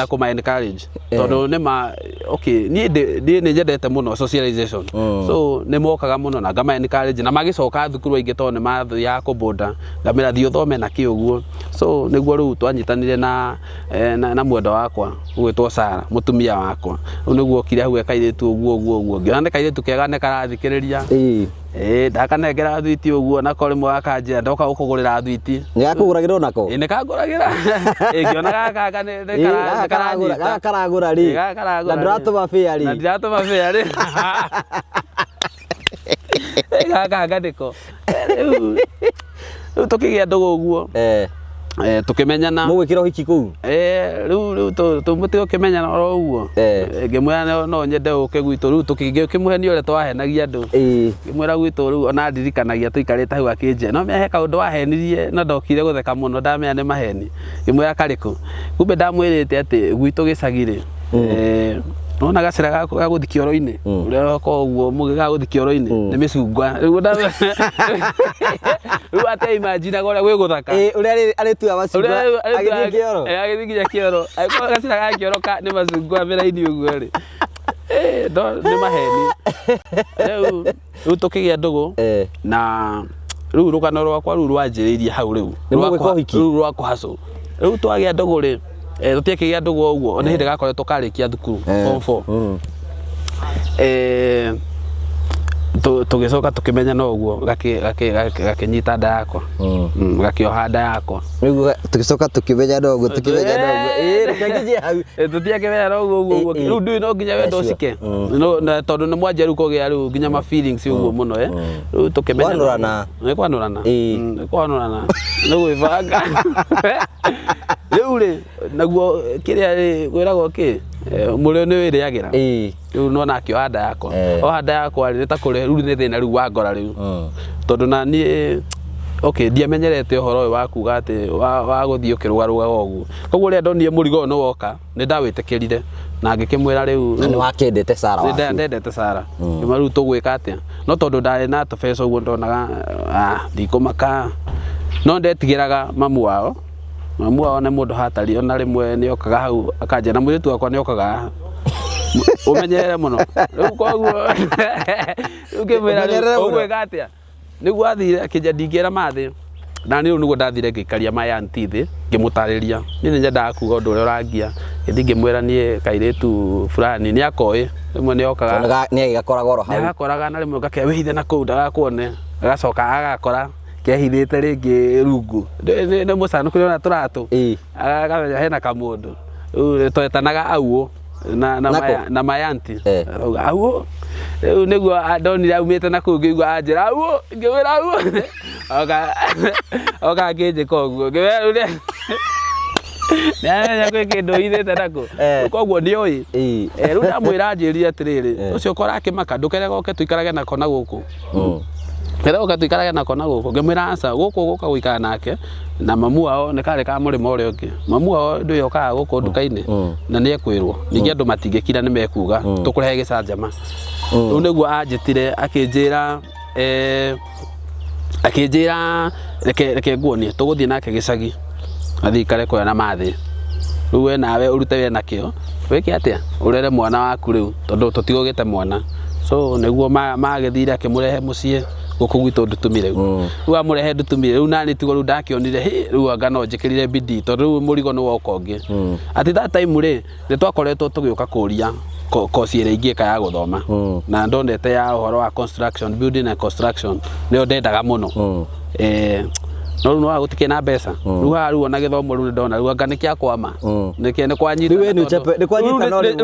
kũma encourage tondũ nĩ okay niĩ nĩ nyendete mũno socialization so nĩ mokaga mũno na ngama encourage na magĩcoka thukuru aingĩ tondũ nĩ mathiaga kũbonda ngamĩra thiĩ ũthome na kĩũguo so nĩguo rĩu twanyitanire na mwendwa wakwa gwĩtwo Sarah mũtumia wakwa rĩu nĩguo okire hau ekairĩtu ũguo ngĩona nĩ kairĩtu kega nĩ karathikĩrĩria ndakanengera thwiti ũguo nako rĩmwe akanjĩra ndoka gũkũgũrĩra thwiti nĩ gakũgũragĩra onako nĩ kangũragĩra ngĩona gaka nĩ karagũra rĩ na ndĩratũma fare na ndiratũma fare gaka ndĩko rĩu tũkĩgĩa ndũgũ ũguo tukimenyana mũgwĩkĩra ũhiki kũu rĩu tũmũtĩ ũkĩmenyana oro ũguo ngĩmwĩra no nyende ũke gwitũ rĩu tũkĩmũhenia ũrĩa twahenagia andũ ngĩmwĩra gwitũ rĩu ona ndirikanagia tũikarĩte hau akĩnjĩra no mĩahe kaũndũ wahenirie no ndokire gũtheka mũno ndamenya nĩ maheni ngĩmwĩra karĩkũ kumbe ndamwĩrĩte atĩ gwitũ gĩcagi-rĩ nona gacĩra ga gũthi kĩoro-inĩ ũrĩa ũkoragwo ũguo mũgĩ ga gũthi kĩoro-inĩ nĩ mĩcungwa rĩu atĩ imagine ũrĩa gwĩ gũthaka ũrĩa arĩtua macungwa agĩthiĩ kĩoro agĩthiĩ nginya kĩoro agĩkorwo gacĩra ga kĩoro nĩ macungwa mĩraini ũguo rĩ nĩ maheni rĩu tũkĩgĩa ndũgũ na rĩu rũgano rwakwa rĩu rwanjĩrĩirie hau rĩu rwa kũhacũ rĩu twagĩa ndũgũ rĩ tũtiakĩgĩa ndũgũ ũguo ona hĩndĩ gakoretwo karĩkia thukuru form 4 tũgĩcoka tũkĩmenyana ũguo gakĩnyita nda yakwa gakĩoha nda yakwa nĩguo tũgĩcoka tũkĩmenyana ũguo tũtiakĩmenyana ũguo rĩu ndũĩ no nginya wenda ũcike tondũ nĩ mwanjia rĩu kũgĩa rĩu nginya ma feelings ũguo mũno rĩu tũkĩmenyana nĩ kwanũrana nĩ gwĩbanga rĩu rĩ naguo kĩrĩa rĩ gwĩragwo kĩ mũrĩo nĩ wĩrĩagĩra rĩu nona akĩoha nda yakwa oha nda yakwa rĩ ta kũrĩa rĩu nĩ thĩna rĩu wa ngora rĩu tondũ na niĩ okay ndiamenyerete ũhoro ũyũ wa kuga atĩ wa gũthiĩ ũkĩrũgarũgaga ũguo koguo rĩrĩa ndonire mũrigo ũyũ nĩ woka nĩ ndawĩtĩkĩrire na ngĩkĩmwĩra rĩu na nĩ wakendete Sarah waku ndendete Sarah ngĩmwĩra rĩu tũgwĩka atĩa no tondũ ndarĩ na tũbeca ũguo ndonaga ndikũmaka no ndetigĩraga mamu wao nĩ mũndũ hatari ona rĩmwe nĩ okaga hau akanjĩra na mũirĩtu wakwa nĩ okaga ũmenyerere mũno rĩu koguo rĩu ngĩmwĩra rĩu ũgwĩka atĩa nĩguo athire akĩnja ndingĩra mathĩ na niĩ rĩu nĩguo ndathire ngĩikaria my aunty thĩ ngĩmũtarĩria niĩ nĩ nyendaga kuga ũndũ ũrĩa ũrangia gĩthiĩ ngĩmwĩra niĩ kairĩtu fulani nĩ akoĩ rĩmwe nĩ okaga nĩ agakoraga oro hau nĩ agakoraga na rĩmwe ngakĩra wĩhithe na kũu ndagakuone agacoka agakora kehithĩte rĩngĩ rungu nĩ mũcanũku ona tũratũ akamenya hena kamũndũ rĩu twetanaga auo na my aunty auo rĩu nĩguo ndonire aumĩte na kũu ngĩigua anjĩra auo ngĩmwĩra auo oka ngĩnjĩka ũguo ngĩmwĩra rĩu nä gwä kä ndå ithä nako koguo nä å ä rä u ndamwä njärire atä rä rä å cio ko rakä maka ndå kerega oke tå ikarage nako na gå kå Kera oka tuikarage nako na guko ngimwira ansa guko guka guikara nake na mamu wao nä karä ka må rä ma å rä a å ngä mamu wao ndå yokaga gå kå nduka-inä na nä ekwä rwo ningä andå matingä kira nä mekuga tå kå rehe gä canjama rä u nä guo anjä tire akä ra reke nguonie tå gå thiä nake gä cagi athiä ikare kå na mathä rä u we nawe å rute wä na kä o wä kä atä a å rere mwana waku rä u tondå tå tigå gä te mwana so nä guo magä thire akä må rehe må ciä guku gwitå ndutumi rä u rä u amå rehe ndutumi rä u nani tigo rä u ndakionire rä u anga no njä kä rire bidii tondå rä u må rigo nä woka å ngä atä that time rä nä twakoretwo tå gä å ka kå ria koci ä rä ingä ka ya gå thoma na ndonete ya å horo wa construction building and construction nä o ndendaga må no no rä u no wagå tikä na mbeca rä u haha rä u ona gä thomo rä u nä ndona rä u anga nä kä akwama nä kwanyita rä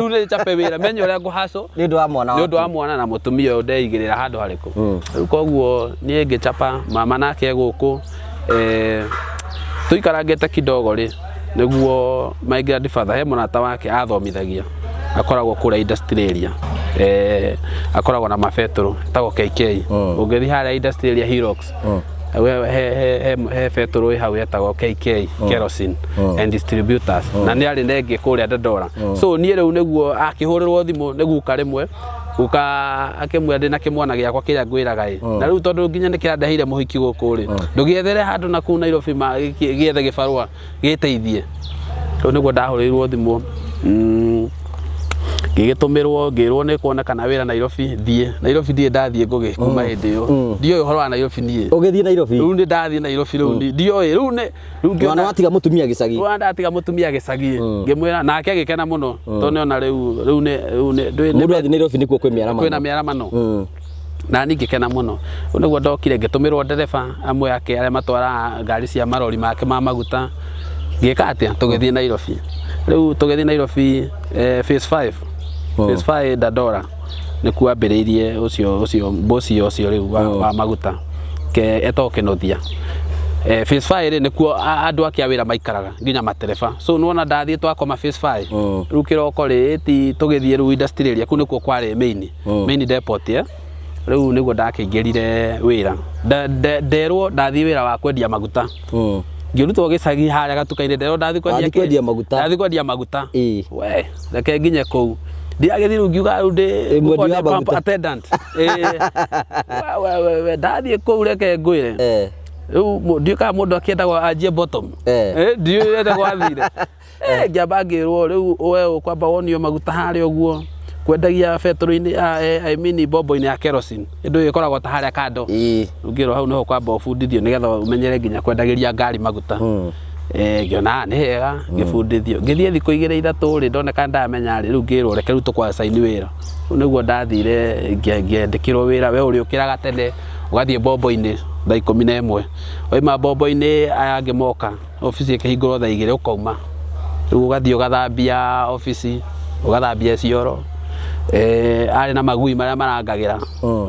u nä chape wä ra menye å rä a ngå hacå nä ndå wa mwana na må tumia å yå ndeigä rä ra handå harä kå rä u koguo niä ngä chapa mama nake gå kå tå ikarangä te kidogo rä nä guo my grandfather he må rata wake athomithagia akoragwo kå rä a industry area akoragwo na mabetå tagwo KK å ngä thiä harä industry area Hilux he betå ä hau etagwo KK Kerosene and distributors na nä arä nengä kå rä a Dandora so niä rä u nä guo akä hå rä rwo thimå nä guka rä mwe guka akä mwä ndä na kä mwana gä akwa kä rä a ngwä raga na rä u tondå nginya nä kä randeheire må hiki gå kå rä ndå gä ethere handå na kuu Nairobi gä ethe gä barå gä teithie rä u nä guo ndahå rä irwo thimå ngä tå mä rwo ngä rwo nä kuonekana wä ra Nairobi thiä ndathiä ngå gä kuma hä ndä ä yo ndioä å horo wa Nairobi niä å gä thiä Nairobi rä u nä ndathiä Nairobi rä u ndioä rä u watiga må tumia gä cagi ndatiga må tumia gä cagi ngä mwä ra nake agä kena må no tondå nä ona rä u må athi Nairobi nä kuo kwä na mä aramano na ningä kena må no å nä guo ndokire ngä tå mä rwo ndereba amwe ake arä a matwaraga ngari cia marori make ma maguta ngä ka atä a tå gä thiä Nairobi rä u tå gä thiä Nairobi phase 5 Dandora nä kuo ambä rä irie å cio mboci å cio rä u wa maguta etagwo kä nothia phase 5 rä nä kuo andå akä a wä ra maikaraga nginya matereba so nä wona ndathiä twakoma phase 5 rä u kä roko rä tå gä thiä rä u industry area kå nä kuo kwarä main depot rä u nä guo ndakä ingä rire wä ra nderwo ndathiä wä ra wa kwendia maguta ngä rutwo gä cagi harä a gatuka-inä nderwo ndathiä kwendia maguta we reke nginye kå u ndiagä thiä rä u ngiuga rä u ndä attendant ndathiä kå u reke ngwä re rä u ndiå kaga må ndå akä endagwo anjie bottom ndiå ete gwathire ngä amba ngä rwo rä u we å kwamba wonio maguta harä å guo kwendagia betå-inä mbombo-inä ya kerosene ä ndå ä koragwo ta harä a kando rä u ngä rwo hau nä ho kwamba å bundithio nä getha å menyere nginya kwendagä ria ngari maguta ngä ona nä hega ngä bundithio ngä thiä thikå igä rä ithatå rä ndoneka ndamenya rä rä u ngä rwo reke rä u tå kwacaini wä ra rä u nä guo ndathire ngäandä kä rwo wä ra we å rä å kä raga tene å gathiä mbombo-inä thaa 11 waima mbombo-inä aya angä moka obici ä kä hingå rwo thaa 2 å kauma rä u å gathiä å gathambia obici å gathambia cioro arä na magui marä a marangagä ra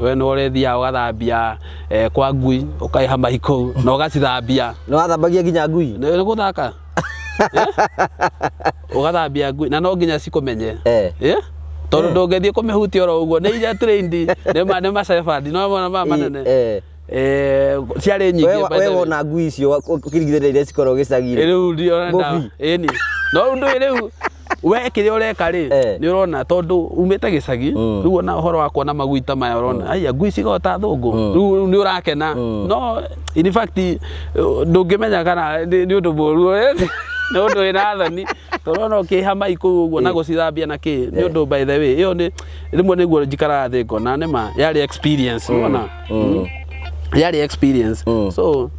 we nä å rä thiaga å gathambia kwa ngui å kaiha mahikå na å gacithambia nä wathambagia nginya ngui nä gå thaka å gathambia ngui na no nginya cikå menye tondå ndå ngä thiä kå mä hutia oro å guo nä ire nä macebandi no mona maya manene ciarä nyingä we wona ngui icio å kä ringithania iria cikorwo gä cagi rä u ndionani no ndå rä u we kä rä a å reka rä nä å rona tondå umä te gä cagi rä u ona å horo wa kuona maguita maya å rona aya ngui cigota thå ngå rä u nä å rakena no in fact ndå ngä menya kana nä å ndå må ru nä å ndå wä na thoni tondå ona å kä ha maikå å guo na gå cithambia na kä nä å ndå by the way ä yo rä mwe nä guo njikaraga thä ngona nä ma yarä experience ona yarä experience so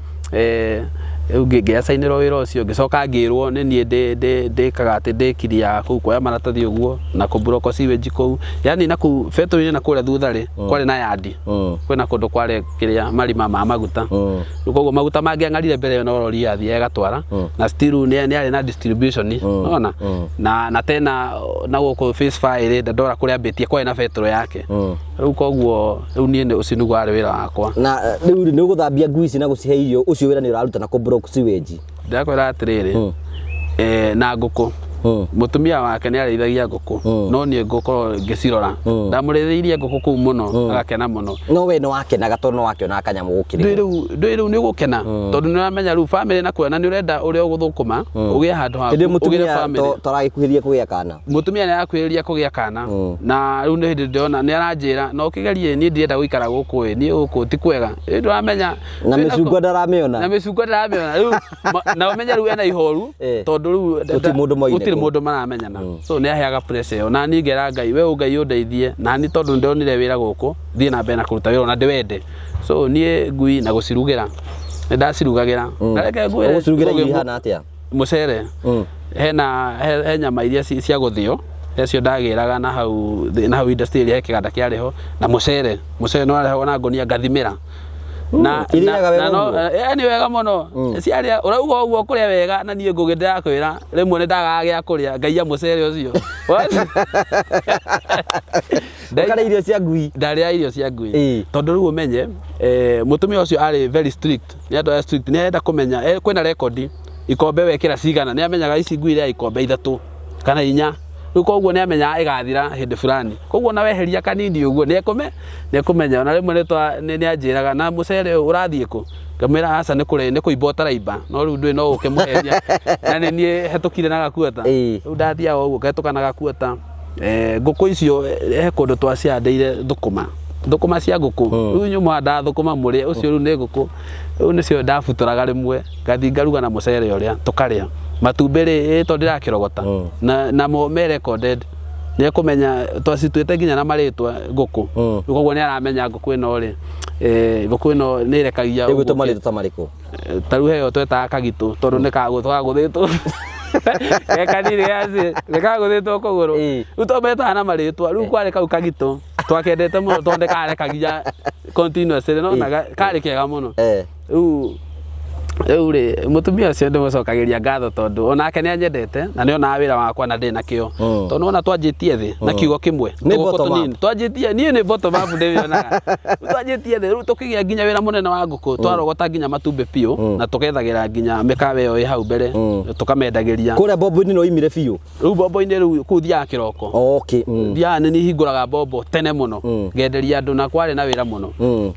rä u ngä acainä rwo wä ra å cio ngä coka ngä rwo nä niä ndä kaga atä ndä kiria kå u kuoya maratathi å guo na kå mburoko siwage kå u yani na kå betå-inä na kå rä a thutha rä kwarä na yandi kwä na kå ndå kwarä kä rä a marima ma maguta rä u koguo maguta mangä ang'arire mbere na rori yathiä gatwara na still nä arä na distribution ona na tena na gå kå phase 5 rä Dandora kå rä ambä tie kwarä na betå yake rä u koguo rä u niä å cio nä guo warä wä ra wakwa na rä u nä å gå thambia ngui ici na gå cihe irio å cio wä ra nä å raruta na kå sewage ndakwä ra atä rä rä na ngũkũ mutumia wake nĩ arĩithagia ngũkũ no niĩ ngũkorwo ngĩcirora ndamũrĩithĩirie ngũkũ kũu mũno agakena mũno no we nĩ wakenaga tondũ nĩ wakĩona kanyamũ gũkĩrĩ rĩu nĩ gũkena tondũ nĩ ũramenya rĩu family na kwena nĩ ũrenda ũrĩa ũgũthũkũma ũgĩe handũ haku ũgĩe family tũragĩkuhĩrĩria kũgĩa kana mutumia nĩ arakuhĩrĩria kũgĩa kana na rĩu nĩ hĩndĩ ndĩrona nĩ aranjĩra no kĩgerie niĩ ndirenda gũikara gũkũ niĩ gũkũ ti kwega rĩu ũramenya na mĩcungwa ndaramĩona rĩu na ũmenya rĩu ena ihoru tondũ rĩu gũtirĩ mũndũ maramenyana so nĩ aheaga pressure ĩyo na niĩ ngera Ngai we Ngai ũndeithie na niĩ tondũ ndonire wĩra gũkũ thiĩ na mbere na kũruta wĩra na ndĩwende so niĩ ngui na gũcirugĩra nĩ ndacirugagĩra na reke ngui gũcirugĩra ihana atĩa mũcere he nyama iria cia gũthĩo ecio ndagĩraga na hau industry ĩrĩa he kĩganda kĩarĩho na mũcere no arehagwo na ngonia ngathimĩra na nĩ wega mũno ciarĩa ũrauga ũguo kũrĩa wega na niĩ ngũgĩ ndĩrakwĩra rĩmwe nĩ ndagaga gĩa kũrĩa ngaia mũcere ũcio ndarĩa irio cia ngui tondũ rĩu ũmenye mũtumia ũcio arĩ very strict nĩ andũ strict nĩ arenda kũmenya kwĩna record ikombe wekĩra cigana nĩ amenyaga ici ngui rĩa ikombe 3 kana 4 rĩu koguo nĩ amenyaga ĩgathira hĩndĩ fulani koguo na weheria kanini ũguo nĩ ekũmenya na rĩmwe nĩ anjĩraga na mũcere ũrathiĩ kũ ngamwĩra aca nĩ kũimba ũtaraimba no rĩu ndũĩ no ũkĩmũheria na nĩ niĩ hetũkire na gakuota rĩu ndathiaga ũguo kahĩtũka na gakuota ngũkũ icio he kũndũ twacihandĩire thũkũma cia ngũkũ rĩu nyũmũhandaga thũkũma mũrĩe ũcio rĩu nĩ ngũkũ rĩu nĩcio ndabutũraga rĩmwe ngathi ngaruga na mũcere ũrĩa tũkarĩa matumbĩ rĩ tondũ ndĩrakĩrogota na mo recorded nĩ ekũmenya twacituĩte nginya na marĩtwa ngũkũ koguo nĩ aramenya ngũkũ ĩno rĩ ngũkũ ĩno nĩ ĩrekagia ũguo marĩtwa ta marĩkũ ta rĩu heyo twetaga kagitũ tondũ nĩ kagũthĩtwo kanini nĩ kagũthĩtwo kũgũrũ rĩu twametaga na marĩtwa rĩu kwarĩ kau kagitũ twakendete mũno tondũ nĩ karekagia continuously no na karĩ kega mũno rĩu rĩ mũtumia ũcio ndĩmũcokagĩria ngatho tondũ onake nĩ anyendete na nĩ onaga wĩra wakwa na ndĩ nakĩo tondũ ona twanjĩtie thĩ na kiugo kĩmwe twanjĩtie niĩ nĩ bottom up ndĩmĩonaga twanjĩtie thĩ rĩu tũkĩgĩa nginya wĩra mũnene wa ngũkũ twarogota nginya matumbĩ biũ na tũkethagĩra nginya mĩkawa ĩyo ĩ hau mbere tũkamendagĩria kũrĩa mbombo-inĩ no imire biũ rĩu mbombo-inĩ rĩu kũu thiaga kĩroko thiaga nĩ niĩ hingũraga mbombo tene mũno ngenderia andũ na kwarĩ na wĩra mũno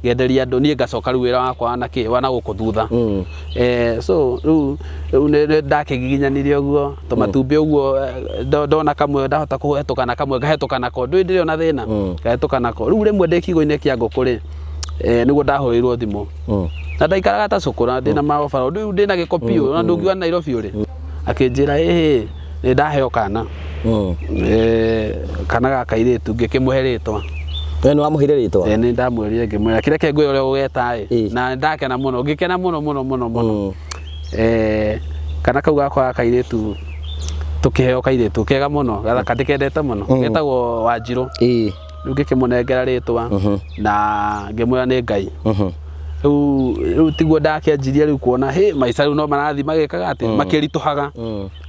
ngenderia andũ niĩ ngacoka rĩu wĩra wakwa wana gũkũ thutha so rĩu nĩ ndakĩgiginyanirie ũguo tũmatumbĩ ũguo ndona kamwe ndahota kũhetũka na kamwe ngahetũka nako ndũĩ ndĩrĩ ona thĩna ngahetũka nako rĩu rĩmwe ndĩ kiugo-inĩ kĩa ngũkũ rĩ nĩguo ndahũrĩirwo thimũ na ndaikaraga ta cũkũra ndĩ na maobara rĩu ndĩ na gĩko biũ na ndũngiuga nĩ Nairobi ũrĩ akĩnjĩra ĩhĩ nĩ ndaheo kana kana ga kairĩtu ngĩkĩmũhe rĩtwa we nĩ wamũheire rĩtwa nĩ ndamwĩrire ngĩmwĩra kĩreke ngwĩ ũrĩa ũgetaĩ na ndakena mũno ngĩkena mũno kana kau gakwa kairĩtu tũkĩheo kairĩtu kega mũno gathaka ndĩkendete mũno getagwo Wanjirũ rĩu ngĩkĩmũnengera rĩtwa na ngĩmwĩra nĩ Ngai rĩu tiguo ndakĩanjirie rĩu kuona maica rĩu no marathiĩ magĩkaga atĩ makĩritũhaga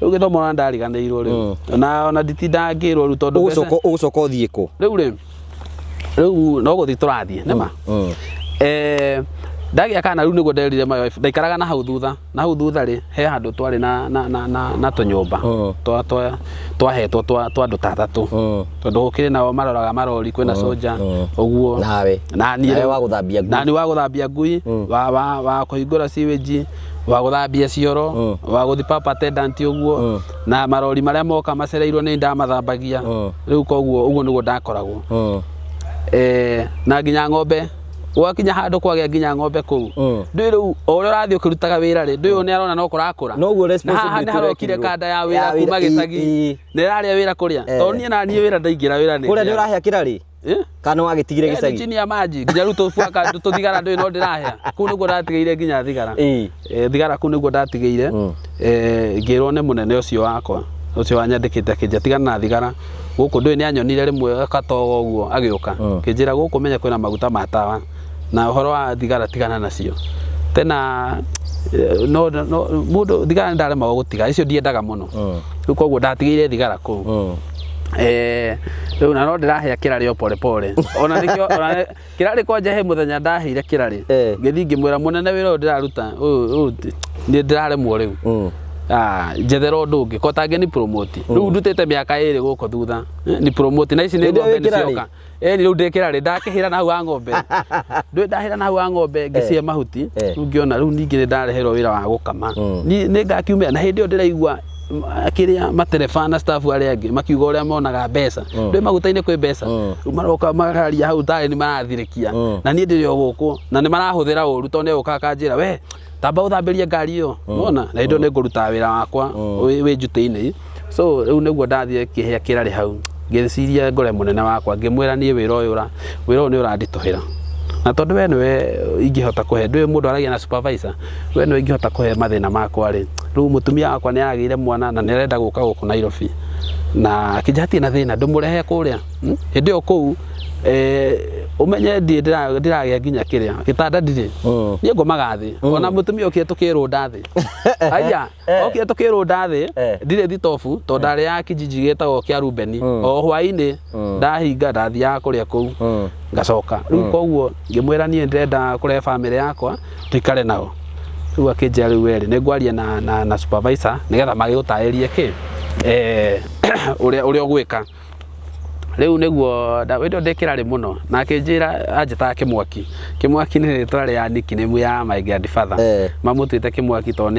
rĩu gĩthomo ona ndariganĩirwo rĩu ona nditindaga ngĩrwo rĩu tondũ ũgũcoka ũthiĩ kũ rĩu no gũthiĩ tũrathiĩ nĩma ndagĩa kana rĩu nĩguo nderire my wife ndaikaraga na hau thutha rĩ he handũ twarĩ na tũnyũmba twahetwo twa andũ ta atatũ tondũ gũkĩrĩ nao maroraga marori kwĩna soja ũguo na niĩ wa gũthambia ngui wa kũhingũra sewage wa gũthambia cioro wa gũthi papa attendant ũguo na marori marĩa moka macereirwo nĩ ndamathambagia rĩu koguo ũguo nĩguo ndakoragwo na nginya ng'ombe gwakinya handũ kwagĩa nginya ng'ombe kũu ndũĩ rĩu o ũrĩa ũrathiĩ ũkĩrutaga wĩra rĩ ndũĩ nĩ arona no kũrakũra na haha nĩ harokire kanda ya wĩra kuma gĩcagi nĩ ĩrarĩa wĩra kũrĩa tondũ niĩ na niĩ wĩra ndaingĩra wĩra nĩ kũrĩa nĩ ũrahĩa kĩrarĩ kana wagĩtigire gĩcagi chini ya maji nginya rĩu tũbuaka tũthigara ndũĩ no ndĩrahĩa kũu nĩguo ndatigĩire nginya thigara thigara kũu nĩguo ndatigĩire ngĩrwo nĩ mũnene ũcio wakwa ũcio wanyandĩkĩte akĩnjĩra tigana na thigara gũkũ ndũĩ nĩ anyonire rĩmwe gatogo ũguo agĩũka kĩnjĩra gũkũ menya kwĩna maguta ma tawa na ũhoro wa thigara tigana nacio tena mũndũ thigara ndaremagwo gũtiga icio ndiendaga mũno rĩu koguo ndatigĩire thigara kũu rĩu na no ndĩrahĩa kĩrarĩ o pole ona nĩkĩo kĩrarĩ kwanja he mũthenya ndaheire kĩrarĩ ngĩthiĩ ngĩmwĩra mũnene wĩra ũyũ ndĩraruta nĩ ndĩraremwo rĩu njethera ũndũ ũngĩ ko tange ni promote rĩu ndutĩte mĩaka 2 gũkũ thutha ni promote na ici nĩ ng'ombe nĩ cioka ni rĩu ndĩkĩra rĩ ndakĩhĩra na hau wa ng'ombe ndahĩra na hau wa ng'ombe ngĩcie mahuti rĩu ngĩona rĩu ningĩ ndareherwo wĩra wa gũkama nĩ ngakiumĩra na hĩndĩ ĩyo ndĩraigua akĩrĩa matereba na staff arĩa angĩ makiuga ũrĩa monaga mbeca ndĩ maguta-inĩ kwĩ mbeca maroka makaria hau tarĩ nĩ marathirĩkia na niĩ ndĩrĩ o gũkũ na nĩ marahũthĩra ũru tondũ nĩ ũka kanjĩra we tamba ũthambĩrie ngari ĩyo wona na hĩndĩ ĩyo nĩ ngũruta wĩra wakwa wĩ njutĩ-inĩ so rĩu nĩguo ndathiĩ kĩhĩa kĩrarĩ hau ngĩciria ngore mũnene wakwa ngĩmwĩra niĩ wĩra ũyũ nĩ ũranditũhĩra na tondũ we nĩwe ingĩhota kũhe ndũĩ mũndũ aragia na supervisor we nĩwe ingĩhota kũhe mathĩna makwa rĩ rĩu mũtumia wakwa nĩ aragĩire mwana na nĩ arenda gũka gũkũ Nairobi na akĩnjatie na thĩna ndũmũrehe kũrĩa hĩndĩ ĩyo kũu umenye ndiragĩa nginya kĩrĩa gĩtanda ndirĩ niĩ ngomaga thĩ ona mũtumia ũkĩe tũkĩrwo ndathĩ aya ũkĩe tũkĩrwo ndathĩ ndirĩ thitobu tondũ ndarĩ ya kijiji gĩtagwo kĩa Rubeni o hwaĩ-inĩ ndahinga ndathiaga kũrĩa kũu ngacoka rĩu koguo ngĩmwĩra niĩ ndĩrenda kũrehe famĩlĩ yakwa tũikare nao rĩu akĩnjĩra rĩu werĩ nĩ ngwaria na supervisor nĩgetha magĩgũtarĩrie kĩ ũrĩa ũgwĩka rĩu nĩguo wĩndo ndĩkĩrarĩ mũno na akĩnjĩra anjĩtaga kĩmwaki nĩ rĩtwa rĩa nickname ya my grandfather mamũtwĩte kĩmwaki tondũ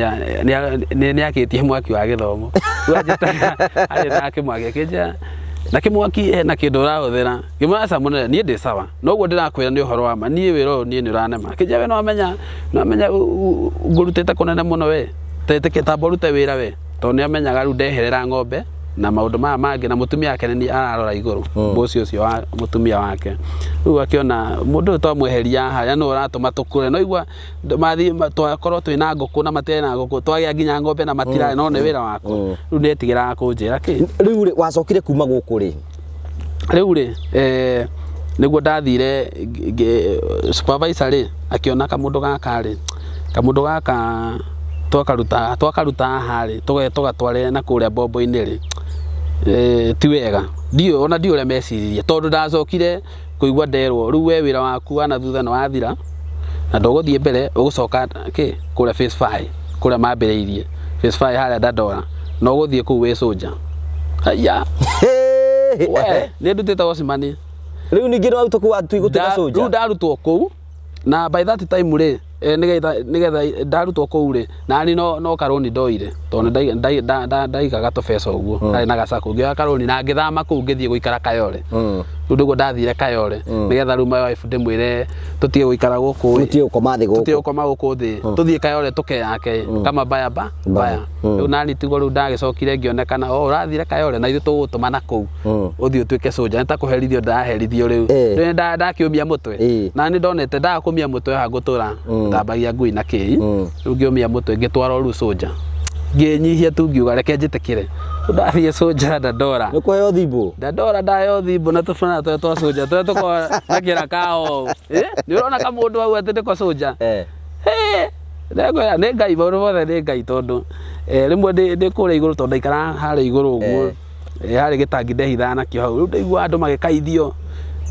nĩ akĩtie mwaki wa gĩthomo rĩu anjĩtaga kĩmwaki akĩnjĩra na kĩmwaki na kĩndũ ũrahũthĩra ngĩmwĩra aca mũnene niĩ ndĩ sawa noguo ndĩrakwĩra nĩ ũhoro wa ma niĩ wĩra ũyũ niĩ nĩ ũranema akĩnjĩra we nĩwamenya ngũrutĩte kũnene mũno we tamba ũrute wĩra we tondũ nĩ amenyaga rĩu ndeherera ng'ombe na maũndũ maya mangĩ na mũtumia wake nĩ ararora igũrũ mboci ũcio wa mũtumia wake rĩu akĩona mũndũ ũyũ twamweheria haha no ũratũma tũkũre no igua mathi twakorwo twĩna ngũkũ na matirĩ na ngũkũ twagĩa nginya ng'ombe na matirarĩ no nĩ wĩra wakwa rĩu nĩ etigĩraga kũnjĩra kĩ rĩu rĩ wacokire kuma gũkũ rĩ rĩu rĩ nĩguo ndathire supervisor rĩ akĩona kamũndũ gaka twakaruta haha rĩ tũgatware na kũrĩa mbombo-inĩ rĩ ti wega ona ndiũ ũrĩa meciririe tondũ ndacokire kũigua nderwo rĩu we wĩra waku wana thutha nĩ wathira na ndũgũthiĩ mbere ũgũcoka kũrĩa phase 5 kũrĩa mambĩrĩirie phase 5 harĩa Dandora na ũgũthiĩ kũu wĩ soldier haya we nĩ ndutĩte Osman rĩu ningĩ no gũtuĩka soldier rĩu ndarutwo kũu na by that time rĩ nĩgetha ndarutwo kũu rĩ nani no karoni ndoire tondũ ndaigaga tũbeca ũguo ndarĩ na gacakũ ngĩoya karoni na ngĩthama kũu ngĩthiĩ gũikara Kayole rĩu nĩguo ndathire Kayole nĩgetha rĩu my wife ndĩmwĩre tũtige gũikara gũkũ tũtige gũkoma gũkũ thĩ tũthiĩ Kayole tũkeyake kama baya rĩu nani tiguo rĩu ndagĩcokire ngĩonekana ũrathire Kayole na ithuĩ tũgũtũma na kũu ũthiĩ ũtuĩke soldier nĩtakũherithio ndaherithio rĩu ndakĩũmia mũtwe na nĩ ndonete ndakũmia mũtwe haha ngũtũra thambagia ngui na kĩi rĩu ngĩũmia mũtwe ngĩtwarwo rĩu soldier ngĩnyihia tu ngiuga reke njĩtĩkĩre ndathiĩ soldier Dandora nĩ kũheo thimbũ Dandora ndaheo thimbũ na tũbana twa soldier tũrĩa tũkoragwo na kĩraka nĩ ũrona kamũndũ hau atĩ ndĩko soldier nĩ Ngai maũndũ mothe nĩ Ngai tondũ rĩmwe ndĩ kũrĩa igũrũ tondũ ndaikara harĩa igũrũ ũguo harĩ gĩtangi ndehithaga nakĩo hau rĩu ndaigua andũ magĩkaithio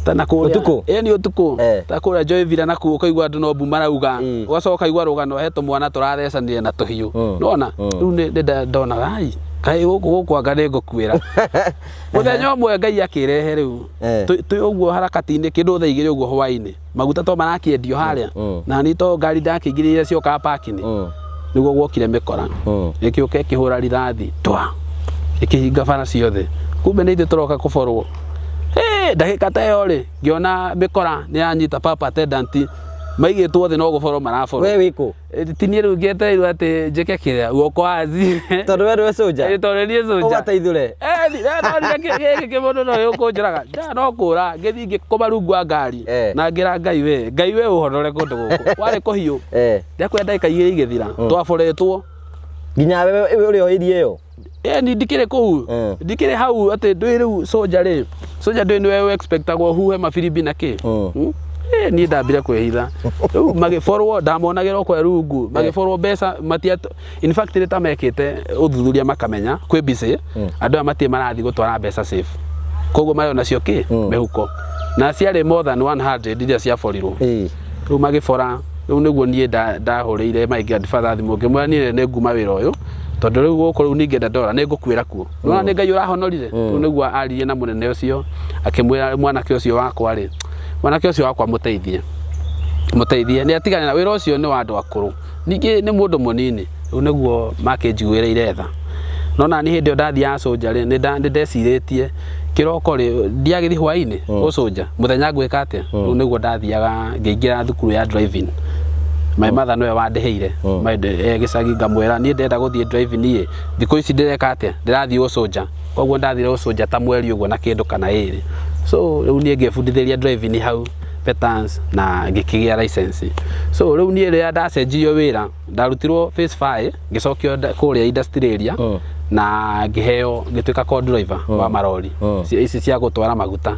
tana kũrĩa nĩ ũtukũ ta kũrĩa Joyville na kũu ũkaigua andũ no mbu marauga ũgacoka igua rũgano hetwo mwana tũrathecanire na tũhiũ nona rĩu nĩ ndonaga ai kaĩ gũkũ anga nĩ ngũkuĩra mũthenya ũmwe Ngai akĩrehe rĩu twĩ ũguo harakati-inĩ kĩndũ thaa 2 ũguo hwaĩ-inĩ maguta to marakĩendio harĩa na nĩ to ngari ndakĩingĩrĩire ciokaga parking-inĩ nĩguo guokire mĩkora ĩkĩũka ĩkĩhũra rithathi twa ĩkĩhinga bara ciothe kumbe nĩ ithuĩ tũroka kũborwo ndagĩka ta ĩyo rĩ ngĩona mĩkora nĩ yanyita papa attendant maigĩtwo thĩ no gũborwo maraborwo we wĩkũ ti niĩ rĩu ngĩetereirwo atĩ njĩke kĩrĩa guoko wazi tondũ we nĩwe soldier tondũ niĩ soldier ũgateithũre gĩkĩ kĩmũndũ no gĩkũnjĩraga no kũra ngĩthiĩ ngĩkoma rungu wa ngari na ngĩra Ngai we ũhonore kũndũ gũkũ warĩ kũhiũ ndekũya ndagĩka 2 igĩthira twaboretwo nginya we ũrĩa oirie ĩyo ni ndikĩrĩ kũu ndikĩrĩ hau atĩ ndwĩ rĩu soldier rĩ soldier ndwĩ nĩwe expectagwo huhe mabirimbi na kĩ niĩ ndambire kwĩhitha rĩu magĩborwo ndamonagĩra kwa rungu magĩborwo mbeca in fact nĩ ta mekĩte ũthuthuria makamenya kwĩ busy andũ aya matirĩ marathiĩ gũtwara mbeca safe koguo marĩ nacio kĩ mĩhuko na ciarĩ more than 100 iria ciaborirwo rĩu magĩbora rĩu nĩguo niĩ ndahũrĩire my grandfather thimũ ngĩmwĩra niĩ nĩ nguma wĩra ũyũ tondu riu guku riu ningenda ndora ni ngukwira kuo nona ni Ngai urahonorire riu niguo aririe na munene ucio akimwira mwanake ucio wakwa ri mwanake ucio wakwa muteithie ni atigane na wira ucio ni wa andu akuru ningi ni mundu munini riu niguo makinjiguireire tha nona ni hindi ndathia soja ri ni ndeciritie kiroko ri ndiagithi hwaini usoja muthenya ngwika atia riu niguo ndathiaga ngeingira thukuru ya driving my mother nowe wandeheire gicagi ngamwira ni ndenda guthie driving ye thikũ ici ndireka atia ndirathie usoja koguo ndathire usoja ta mweri uguo na kindu kana iri so riu nie ngefundithĩria driving hau Petans na ngikigia license so riu nie ria ndacenjio wira ndarutirwo phase 5 ngicokio kuria industry area na ngiheo ngituika co-driver wa marori ici cia gutwara maguta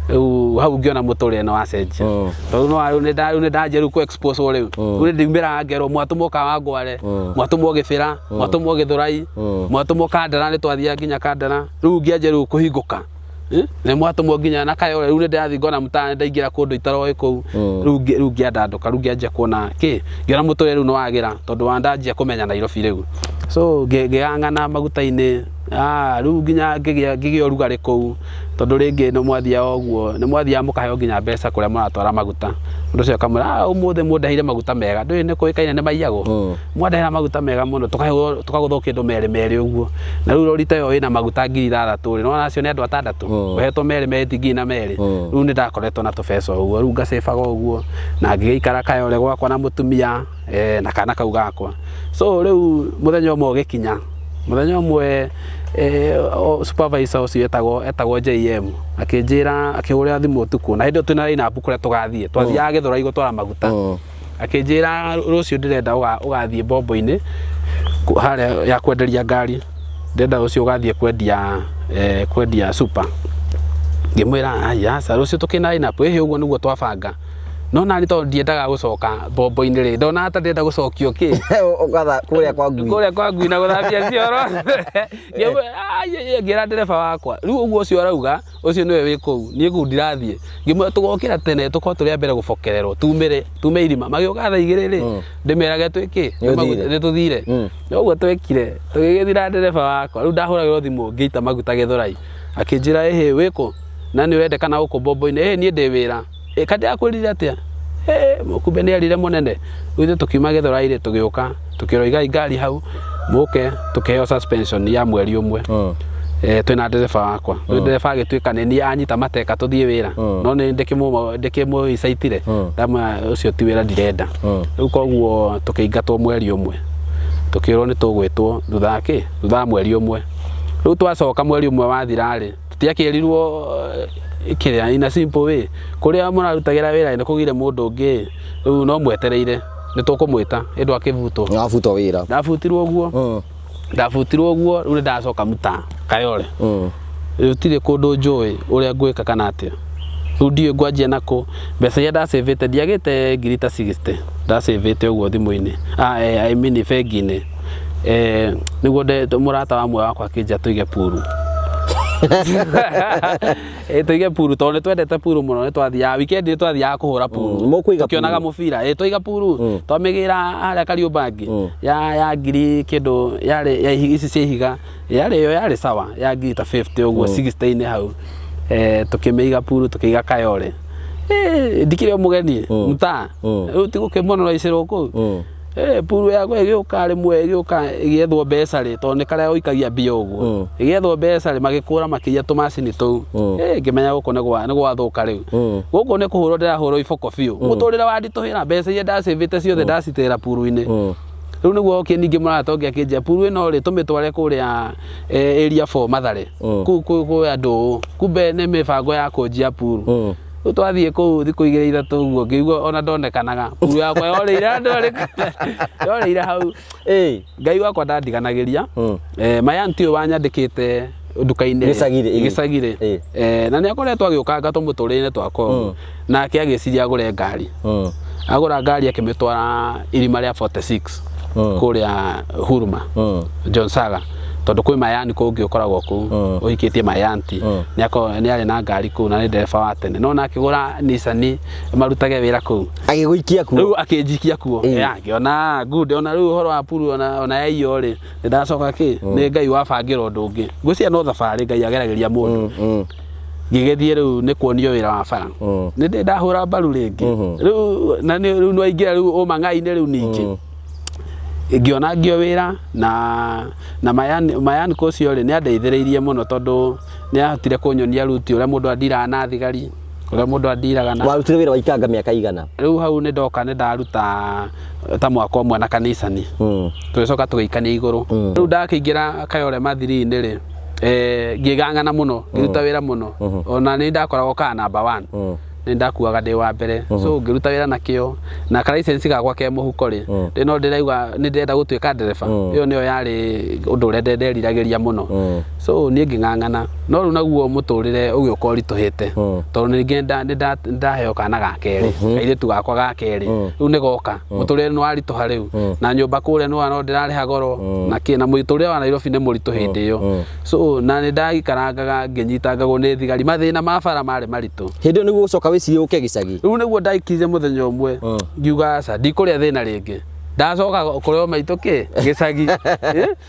riu hau ngiona muturire no acenjia riu no ni ndajeru ku expose riu riu ndimira ngero mwatumo ka wangware mwatumo gibira mwatumo githurai mwatumo kandara ni twathia nginya kandara riu ngiajeru kuhinguka ne mwatumo nginya na kayo riu ndathi ngona mutane ndaingira kundu itaroi ku riu ngiandanduka riu ngianjia kuona ki ngiona muturire riu no wagira tondu wandanjia kumenya Nairobi riu so ngigang'ana maguta-ini riu nginya ngigĩa ũrugarĩ kũu tondu ringi no mwathia oguo ni mwathia mukaheo nginya mbeca kuria muratwara maguta ndu cio kamwira umuthi mundahire maguta mega ndui ni kuikaine ni maiyago mwandahira maguta mega muno tukagutho kindu meri uguo na riu rori tayo ina maguta 6,000 ri no nacio ni andu 6 uhetwo meri ngina na meri riu ni ndakoretwo na tubeca uguo riu ngacebaga uguo na ngiikara Kayole gwakwa na mutumia na kana kau gakwa so riu muthenya umwe ugikinya muthenya umwe supervisor ucio etagwo JM akinjira akihurira thimu tuku na hindi twina ina apu kuria tugathie twathiaga Githurai gutwara maguta akinjira rucio ndirenda ugathie bombo-ini haria ya kwenderia ngari ndenda ucio ugathie kwendia super ngimwira aya sa rucio tukina ina apu ehe uguo niguo twabanga no nani to ndiendaga gucoka bombo-ini ri ndona ata ndenda gucokio ki ugatha kuria kwa ngui na guthambia cioro ngira ndereba wakwa riu uguo ucio arauga ucio niwe wi kuu nie kuu ndirathie ngimwe tugokira tene tuko turi mbere gubokererwo tume irima magioka tha 2 ri ndimerage twiki ni tuthire uguo twekire tugigithira ndereba wakwa riu ndahuragirwo thimu ngiita maguta Githurai akinjira ehe wiko na ni wendekana guku bombo-ini ehe nie ndi wira kandi akwirire atia mukumbe ni arire munene ithu tukiuma Githurai ri tugiuka tukiroiga ngari hau muke tukiheo suspension ya mweri umwe twina ndereba wakwa ndereba agituika ni anyita mateka tuthie wira no ni ndikimu isaitire ndama ucio ti wira ndirenda riu koguo tukiingatwo mweri umwe tukirwo ni tugwitwo thutha mweri umwe riu twacoka mweri umwe wathira ri tutiakirirwo ikiria ina simple way kuria murarutagira wira ni kugire mundu ungi riu no mwetereire ni tukumwita indu akivutwo ngafutwo wira ndafutirwo uguo riu ndacoka muta Kayole riu tire kundu njui uria ngwika kana atia riu ndiwe ngwanjia nako mbeca iria ndasavite ndiagite 60 ndasavite uguo thimu-ini I mean bengi-ini niguo murata wa mwe wakwa akinja tuige puru tuige puru tondu twendete puru muno ni twathia weekend ni twathia kuhura puru tukionaga mubira tuiga puru twamigira haria Kariombangi ya ngiri kindu yari ya ici cia ihiga yari sawa ya ngiri ta 50 uguo 60 hau tukimiiga puru tukiiga Kayole ndikire mugeni muta riu tigukimona icirwo kuu puru yakwa igiuka rimwe igiuka igiethwo mbeca ri tondu karia uikagia mbia uguo igiethwo mbeca ri magikura makiria tumacini tuu ngimenya guku ni gwathuka riu guku ni kuhurwo ndirahurwo iboko biu muturire wandituhira mbeca iria ndasavite ciothe ndacitira puru-ini riu niguo ningi muratongia akinjia puru ino ri tumitware kuria area 4 Mathare ku andu kumbe ni mibango ya kunjia puru twathie kuu thiku 2-3 uguo ngigua ona ndonekanaga puru yakwa yoreire hau Ngai wakwa ndandiganagiria mayanti uyu wanyandikite nduka-ini gicagire na ni akoretwo agiukanga tumuturire twakwa nake agiciria agure ngari agura ngari akimitwara irima ria 46 kuria Huruma John Saga tondu kwi mayani kungi ukoragwo ku uhikitie mayanti ni ari na ngari ku na ni ndereba wa tene no na akigura Nissan marutage wira ku agiguikia ku riu akinjikia ku ngiona good ona riu horo wa puru ona iyo ri ndacoka ki ni Ngai wabangira undu ungi ngwiciria no thabari Ngai agerageria mundu ngigethie riu ni kuonio wira wa bara ni ndahura mbaru ringi riu na riu no ingira riu umangai-ini riu ningi ngiona ngio wira na mayani kucio ri ni andeithiriirie muno tondu ni ahotire kunyonia ruti uria mundu andiraga na thigari uria mundu andiraga na warutire wira wa ikanga miaka igana riu hau ni ndoka ni ndaruta ta mwaka umwe na kanisani tugicoka tugiikania iguru riu ndakiingira Kayole mathiri-ini ri ngigang'ana muno ngiruta wira muno ona ni ndakoragwo ka number 1 ni ndakuaga ndi wa mbere so ngiruta wira nakio na license gakwa ke muhuko ri no ndiraigua ni ndenda gutuika ndereba iyo niyo yari undu uria nderiragiria muno so ni nging'ang'ana no riu naguo muturire ugiuka urituhite tondu ni ngenda ndaheo kana ga keri kairitu gakwa ga keri riu ni goka muturire ni warituha riu na nyumba kuria no ndirareha goro na muturire wa Nairobi ni muritu hindi iyo so na ni ndagikarangaga nginyitangagwo ni thigari mathina ma bara mari maritu hindi niguo ucoka wicirie uke gicagi riu niguo ndaikire muthenya umwe ngiuga aca ndikuria thina ringi ndacoka kurio maitu ki gicagi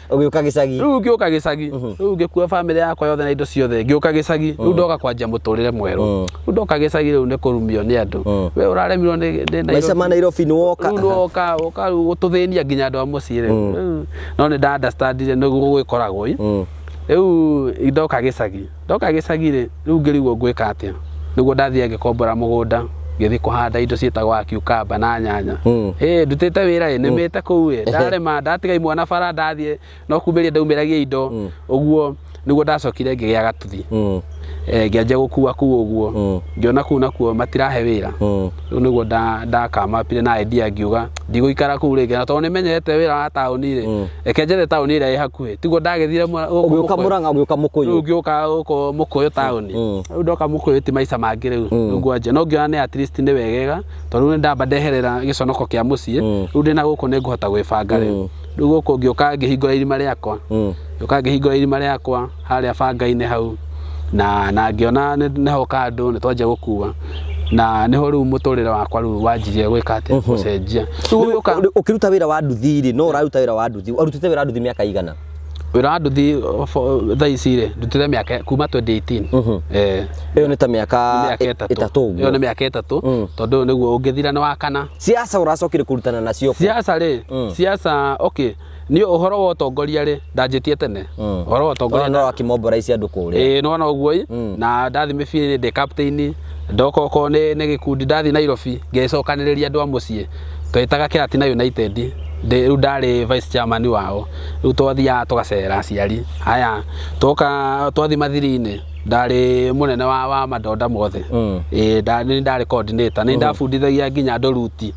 ugiuka gicagi riu ngiuka gicagi riu ngikua family yakwa yothe na indo ciothe ngiuka gicagi riu ndoka kwanjia muturire mweru riu ndoka gicagi riu ni kurumio ni andu we uraremirwo ni maica ma Nairobi ni woka riu woka gututhinia nginya andu a mucii riu no ni nda understandire niguo gwikoragwo riu ndoka gicagi ri riu ngirigwo ngwika atia niguo ndathia ngikombora mugunda ngithi kuhanda indo cietagwo cucumber na nyanya ndutite wira nimite kuu ndarema ndatiga imwana bara ndathie no kumberia ndaumiragia indo uguo niguo ndacokire ngigia gatuthi ngianjia gukua kuu uguo ngiona kuu nakuo matirahe wira riu niguo ndakamapire na idea ngiuga ndiguikara kuu ringi na tondu nimenyete wira wa tauni ri reke njete tauni ira i hakuhi tiguo ndagethire ugiuka Murang'a ugiuka Mukuyu ugiuka uko Mukuyu tauni riu ndoka Mukuyu ti maica mangi riu ngwanja no ngiona ni at least ni wegega tondu ni ndamba ndeherera giconoko kia mucii riu ndina guku ni nguhota gwibanga riu guku ngioka ngihingura irima riakwa ngioka ngihingura irima riakwa haria banga-ini hau na ngiona niho kandu ni twanjia gukua na niho riu muturire wakwa riu wanjirie gwika ati gucenjia ukiruta wira wa nduthi ri no uraruta wira wa nduthi urutite wira wa nduthi miaka igana wira wa nduthi thaa ici ri ndutire miaka kuma 2018 iyo ni ta miaka 3 iyo ni miaka 3 tondu niguo ungithira ni wa kana siasa uracokire kurutana nacio siasa ri siasa okay ni uhoro wa utongoria ri ndanjitie tene uhoro wa utongoria no akimombora ici andu kuria no uguo na ndathi mibiri ndi captain ndoka ko ni gikundi ndathi Nairobi ngecokaniriria andu a mucii twitaga Kiratina United riu ndari vice chairman wao riu twathia tugacera aciari haya twathi mathiri-ini ndari munene wa madonda mothe ndari coordinator ni ndabundithagia nginya andu ruti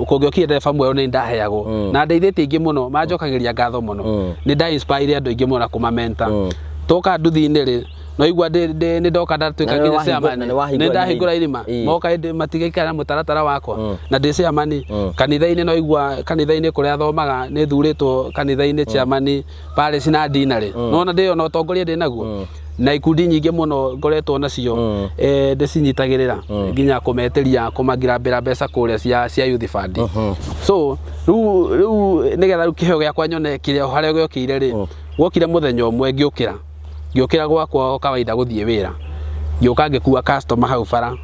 kungiokire ndereba mweru ni ndaheagwo na ndeithitie ingi muno manjokagiria ngatho muno ni nda inspire andu ingi muno kuma mentor toka nduthi-ini ri no igua ni ndoka ndatuika nginya chairman ni ndahingura irima moka matigaikara mutaratara wakwa na ndi chairman kanitha-ini no igua kanitha-ini kuria thomaga ni thuritwo kanitha-ini chairman pale sina dinari no ndio no tongoria ndi naguo na ikundi nyingi muno ngoretwo nacio ndicinyitagirira nginya kumeteria kumagirambira mbeca kuria cia youth fund so riu nigetha riu kiheo giakwa nyone kiria haria giokire ri gwokire muthenya umwe ngiukira gwakwa kawaida guthie wira ngiuka ngikua customer hau bara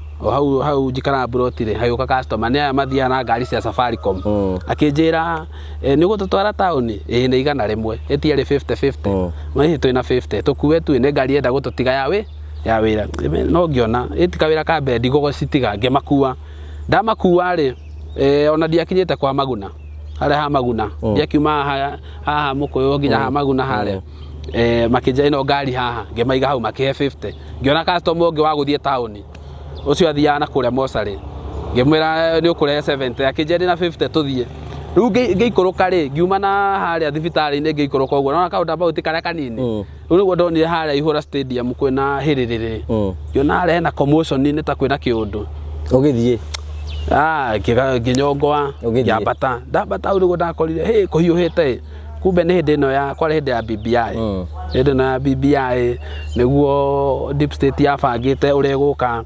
hau njikara brotire hayuka customer ni mathia na ngari cia Safaricom akinjira ni gututwara tauni ni igana rimwe etiari 50-50 mahi twina 50 tukuwe tu ni ngari enda gututiga ya wira no ngiona itika wira kambe ndigogo citiga ngimakua ndamakua ri ona ndiakinyite kwa Maguna haria ha Maguna ndiakiuma haha Mukuyu nginya ha Maguna haria makinja ino ngari haha ngimaiga hau makihe 50 ngiona customer ungi wa guthie tauni ucio athia na kuria mosari ngimwira ni ukurehe 70 akinjeri na 50 tuthie riu ngeikuruka ri ngiuma na haria thibitari-ini ngeikuruka uguo nona kaunda bauti karia kanini riu niguo ndonire haria Ihura stadium kwina hiririri ngiona haria hena commotion ni ta kwina kiundu ugithie nginyongoa ngambata ndambata riu niguo ndakorire kuhiuhite kumbe ni hindi no ya kwari hindi ya BBI hindi no ya BBI niguo deep state ya bangite uri guka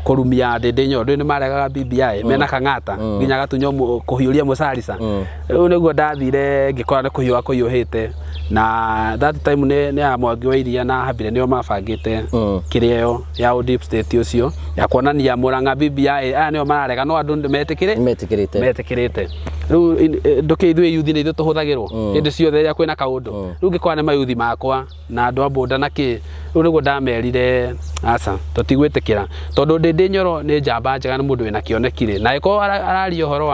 kurumia ndindi nyondo ni maregaga BBI mena kang'ata nginya gatunyo kuhiuria mucarisa riu niguo ndathire ngikora ni kuhiuga kuhiuhite na that time ni amwangi wa iria na habire nio mabangite kireo ya deep state ucio ya kuonania Murang'a BBI aya nio mararega no andu metikirite riu nduke ithuĩ youth ni ithuĩ tuhuthagirwo hindi ciothe ya kwina kaundu riu ngikora ni mayuthi makwa na andu a boda na ki riu niguo ndamerire aca tutigwitikira tondu ndindi nyoro ni njamba njega ni mundu wina kionekire na iko araria uhoro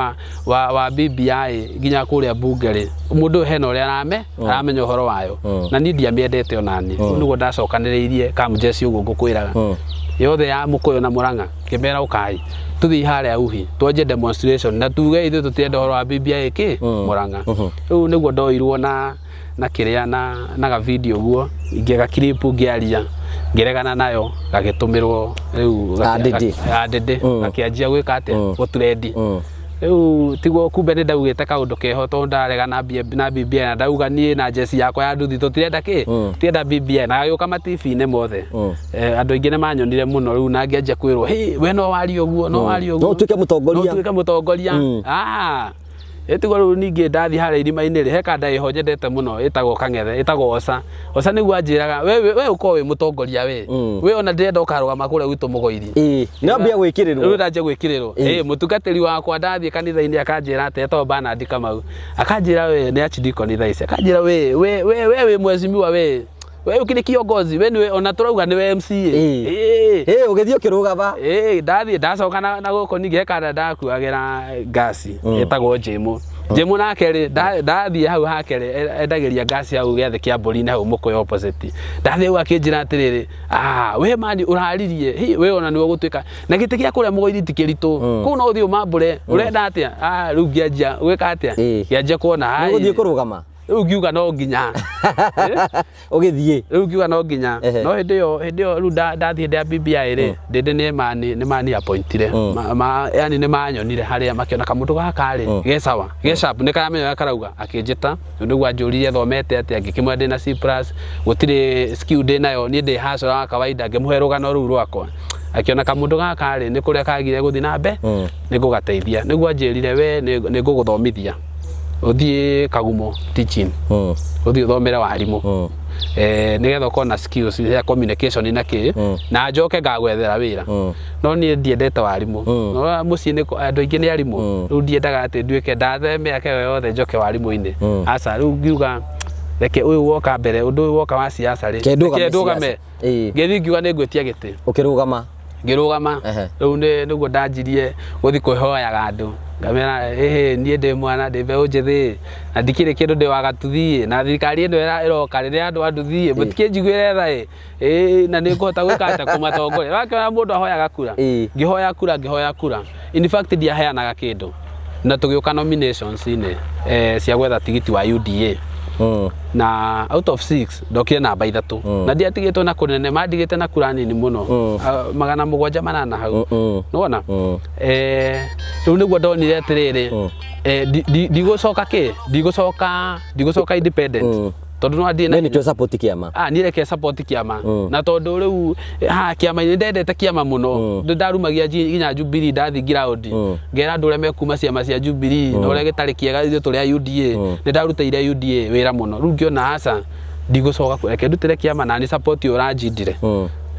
wa BBI nginya kuria bungeri mundu hena uria aramenya uhoro wayo na ni ndiamiendete onani riu niguo ndacokaniriirie kamjeci uguo ngukwiraga yothe ya Mukuyu na Murang'a kimera ukai tuthi haria uhi twenje demonstration na tuge ithu tutienda uhoro wa BBI ki Murang'a riu niguo ndoirwo na kiria na ga video guo ingega clip ngiaria ngiregana nayo gagitumirwo riu adede akianjia gwika atia gutrendi riu tiguo kumbe ni ndaugite kaundu keho to ndarega na BBI na ndauga nie na jesi yakwa ya nduthi tutirenda ki tienda BBI na yuka ma TV-ine mothe andu ingi ni manyonire muno riu na ngianjia kwirwo we no wari uguo no tuike mutongoria etigo riu ningi ndathi haria irima-ini ri heka ndaiho njendete muno itagwo Kang'ethe itagwo Osa niguo anjiraga we uko wi mutongoria we ona ndirenda ukarugama kuria gwitu Mugoiri nambia gwikirirwo riu ndanjia gwikirirwo mutungatiri wakwa ndathie kanitha-ini akanjira ati etagwo Bernard Kamau akanjira we ni archdeacon thaici akanjira we mwezimiwa we ukiri kiongozi we niwe ona turauga niwe MCA ugithio kirugaba ndathie ndacoka na guko ningi hekanda ndakuagira gasi etagwo Jemu nake ri ndathie hau hakere endagiria gasi hau giathe kia Mburi-ini hau Mukuyu opposite ndathie hau akinjira atiriri we mani uraririe we ona niwe gutuika na giti gia kuria Mugoiri ti kiritu ku no uthio mambure urenda atia riu ngianjia gwika atia ngianjia kuona uthie kurugama riu ngiuga no nginya ugithie riu ngiuga no nginya no hindi yo riu ndathie ndia BBI ri ndindi ni mani appointire yani ni manyonire haria makiona kamundu gaka ri gesharp ni karamenya karauga akinjita niguo anjuririe thomete atia ngikimwe ndi na C+ gutiri skill ndi nayo ni ndi hasora wa kawaida ngimuhe rugano riu rwakwa akiona kamundu gaka ri ni kuria kagire guthi na mbe nigugateithia niguo anjirire we ni nguguthomithia uthie Kagumo teaching uthie thomere warimu nigetha ukorwo na skills ya communication na ki na njoke ngagwethera wira no ni ndiendete warimu no mucii ni andu aingi ni arimu riu ndiendaga ati nduike ndatheme ake yothe njoke warimu-ini aca riu ngiuga reke uyu woka mbere undu uyu woka wa siasa ri ndugame ngithi ngiuga ni ngwitia giti ukirugama ngirugama riu niguo ndanjirie guthi kwihoyaga andu ngamera nie ndi mwana ndi mbeũ njithi na ndikiri kindu ndi wagatuthie na thirikari ino iroka riria andu anduthie mutikinjiguire tha na ni ngũhota gwika atia kumatongoria wakiona mundu ahoyaga kura ngihoya kura in fact ndiaheanaga kindu na tugiuka nominations-ini cia gwetha tigiti wa UDA na out of 6 ndokire namba 3 na ndiatigitwo na kunene mandigite na kura nini muno 780 hau nona riu niguo ndonire atiriri ndigũcoka independent tondu no ndina ni support kiama ni reke support kiama na tondu riu kiama ni ndendete kiama muno ndarumagia nginya Jubilee ndathi ground ngera ndure mekuma ciama cia Jubilee no ure gitari kiega ithu turi UDA ni ndarutire UDA wira muno riu ngiona aca ndigũcoka reke ndutire kiama na ni support uranjindire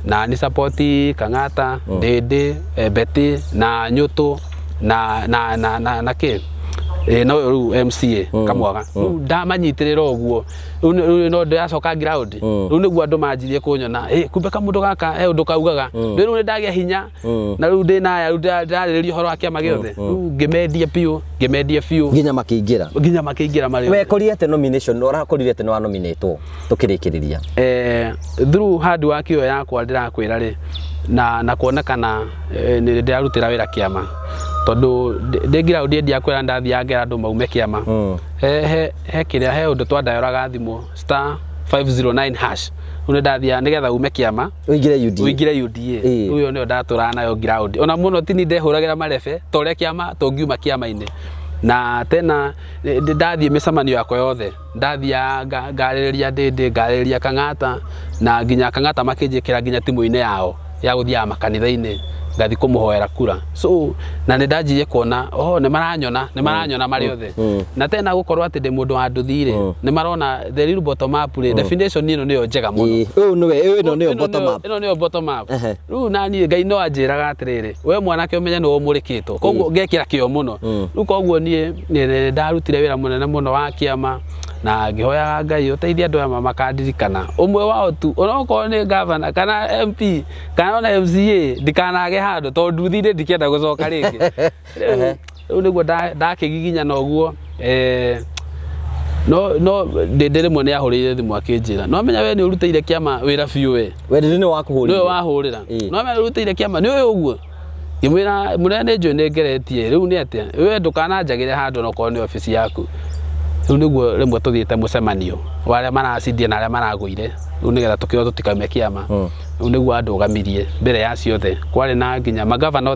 na ni support Kang'ata Ndindi Beti na Nyutu na ki no riu MCA Kamwaga ndamanyitirira uguo riu no ndacoka ground riu niguo andu manjirie kunyona kumbe kamundu gaka undu kaugaga riu ni ndagia hinya na riu ndina riu ndarariria horo wa kiama giothe riu ngimendia biu nginya makiingira mari wekorire ate nomination urakorire ate no wa nominate tukirikiriria through hard work yo yakwa ndirakwira ri na kuonekana ni ndirarutira wira kiama tondu ndengira undie ndiakwira ndathia ngera andu maume kiama he kiria he undu twandayoraga thimu *509# une ndathia nigetha ume kiama uingire UDA uyo nio ndatura nayo ground ona muno tini ndehuragira marebe tore kiama tungiuma kiama-ini na tena ndathie micemanio yakwa yothe ndathia ngariria ndindi ngariria Kang'ata na nginya Kang'ata makinjikira nginya timu-ini yao ya guthia makanitha-ini ngathi kumuhoera kura so na ni ndanjirie kuona ni maranyona mari othe na tena gukorwo ati ndi mundu wa nduthire ni marona the real bottom up definition ino niyo njega muno ino niyo bottom up ino niyo bottom up riu nani Ngai no anjiraga atiriri we mwanake umenye no umurikitwo koguo ngekira kio muno riu koguo ni ndarutire wira munene muno wa kiama na ngihoyaga Ngai uteithie andu aya makandirikana umwe wao tu onokorwo ni governor kana MP kana ona MCA ndikanage handu tondu nduthire ndikienda gucoka ringi riu niguo ndakigiginya noguo no ndindire mwe ni ahurire thimu akinjira no menya we ni urutire kiama wira biu we ndindire ni wakuhurira ni wahurira no menya urutire kiama ni we uguo imwira munene njo nengeretie riu ni atia we ndukananjagire handu nokorwo ni ofisi yaku riu niguo rimwe tuthiite mucemanio waria maracindie na aria maraguire riu nigetha tukio tutikaume kiama riu niguo andugamirie mbere ya ciothe kwari na nginya magavana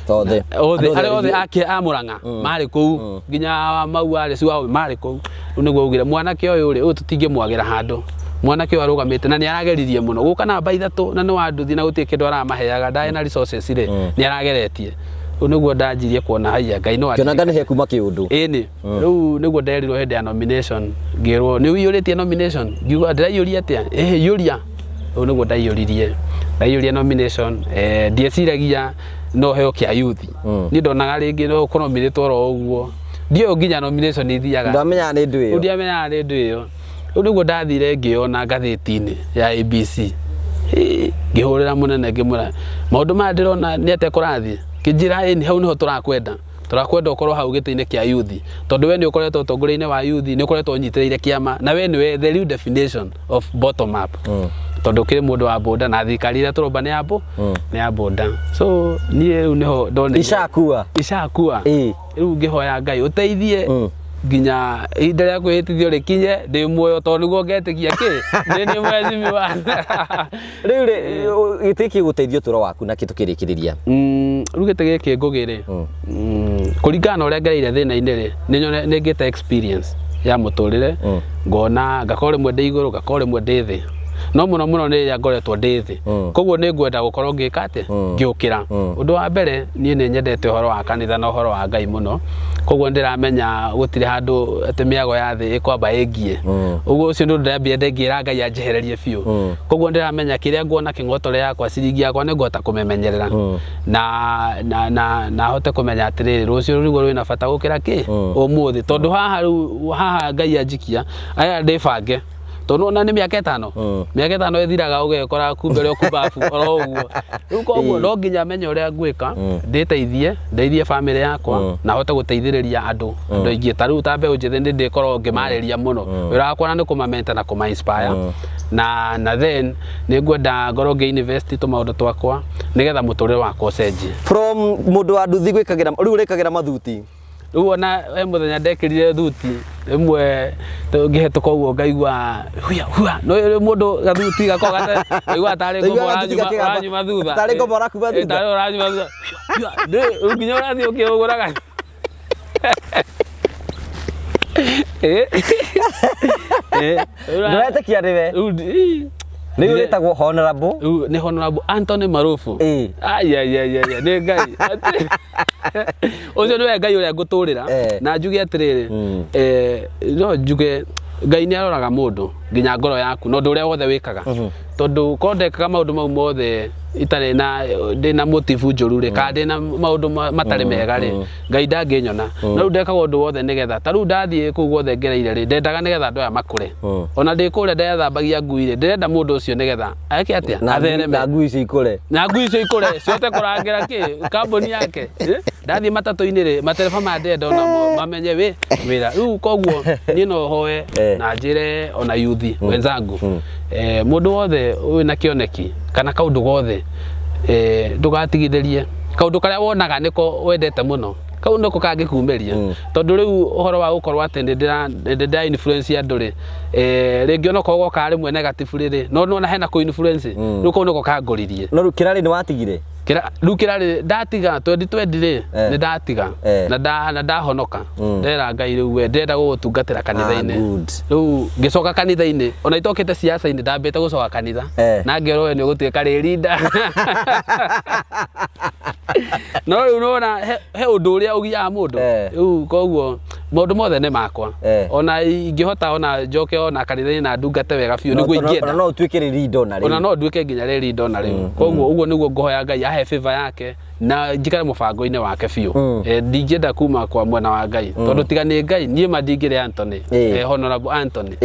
othe othe ake amuranga mari kuu nginya mau ari ciwa mari kuu riu niguo ugire mwanake uyu ri tutingimwagira handu mwanake uyu arugamite na ni arageririe muno guka namba 3 na ni wanduthi na gutie kindu aramaheaga ndae na resources ri ni arageretie niguo ndanjirie kuona haya Ngai no kiona ngane he kuma kiundu ni riu niguo nderirwo hindi ya nomination ngirwo ni uyuritie nomination ngiuga ndiraiyuria atia yuria riu niguo ndaiyuririe nomination ndieciragia no heo kia youth ni ndonaga ringi no kunominitwo ro uguo ndio nginya nomination ithiaga ndamenya ni ndu iyo ndiamenya ni ndu iyo riu niguo ndathire ngiona ngathiti-ini ya ABC ngihurira munene ngimura maundu maya ndirona ni ate kurathie kijira ni hau niho turakwenda ukorwo hau giti-ini kia youth tondu we ni ukoretwo utongoria-ini wa youth ni ukoretwo unyitiriire kiama na we ni the real definition of bottom up tondu kiri mundu wa boda na thirikari ira turomba ni ya boda so ni riu niho ndone ishakua riu ngihoya Ngai uteithie nginya ihinda ria kwihitithio rikinye ndi muoyo tondu niguo ngetikia ki ni mwezimi wa riu gitiki guteithio turo waku na kitu kirikiriria riu gite giki ngugire kuringana na uria ngereire thina-ini ri ni ngite experience ya muturire ngona ngakorwo rimwe ndi iguru ngakorwo rimwe ndi thi no muno ni ya ngoretwo ndi thi koguo ni ngwenda gukorwo ngika ati ngiukira undu wa mbere ni nyendete uhoro wa kanitha na uhoro wa Ngai muno koguo ndiramenya gutire handu ati miago ya thi ikwamba ingie uguo ucio ndu ndambia ndengira Ngai anjehererie biu koguo ndiramenya kiria nguona kingotore yakwa ciringi yakwa ni ngota kumemenyerera na hote kumenya atiriri rucio niguo rwina bata gukira ki umuthi tondu haha Ngai anjikia aya ndibange tondu ona ni miaka 5 ithiraga ugekora kumbe rio kubafu oro uguo riu koguo no nginya menye uria ngwika ndeithie family yakwa na hote guteithiriria andu aingi ta riu ta mbeũ njithi ndikorwo ngimariria muno wira wakwa ni kumamenta na kuma inspire na then ni ngwenda ngorwo ngi invest tumaundu twakwa nigetha muturire wakwa ucenjie from mundu wa nduthi gwikagira riu urikagira mathuti riu ona muthenya ndekirire thuti imwe ngihituka uguo ngaigua huya no mundu gathuti gako ngaigua tari ngomora thutha tari ngomora kuba thutha tari uranyuma thutha riu nginya urathie ukiuguraga nduretikia niwe ni uritagwo honorable ni honorable Anthony Marufu ni Ngai ucio niwe Ngai uria nguturira na njuge atiriri no njuge Ngai ni aroraga mundu nginya ngoro yaku no ndu uria wothe wikaga tondu kondekaga maundu mau mothe itare na ndina motive njuru ri ka ndina maundu matari mega ri Ngai ndanginyona no riu ndekaga undu wothe nigetha ta riu ndathie kuu guothe ngereire ri ndendaga nigetha andu aya makure ona ndi kuria ndethambagia ngui ri ndirenda mundu ucio nigetha ake atia athereme na ngui icio ikure ciote kurangira ki kambuni yake ndathie matatu-ini ri matereba ma ndenda ona mamenye wira riu koguo ni no hoe na njire ona youth wenzangu mundu wothe wina kioneki kana kaundu gothe ndugatigithirie kaundu karia wonaga niko wendete muno kau niko kangikumeria tondu riu uhoro wa gukorwo ati ndira influence andu ri ringi ona ko goka rimwe negative riri no nona hena ku influence riu kau niko kangoririe no riu kirari ni watigire Riu kirari ndatiga 2020 ri ni ndatiga na ndahonoka ndera Ngai riu we ndenda gutungatira kanitha-ini riu ngicoka kanitha-ini ona itokete siasa-ini ndambite gucoka kanitha na ngero we ni ugutuika rinda no riu nona he undu uria ugiaga mundu riu koguo maundu mothe ni makwa ona ingihota ona njoke ona kanitha-ini na ndungate wega biu niguo ingienda ona no utuike rinda ona riu ona no nduike nginya rinda ona riu koguo uguo niguo ngohoya Ngai ahe favor yake na njikare mubango-ini wake biu ndingienda kuma kwa mwena wa Ngai tondu tiga ni Ngai nie mandingire Anthony Honorable Anthony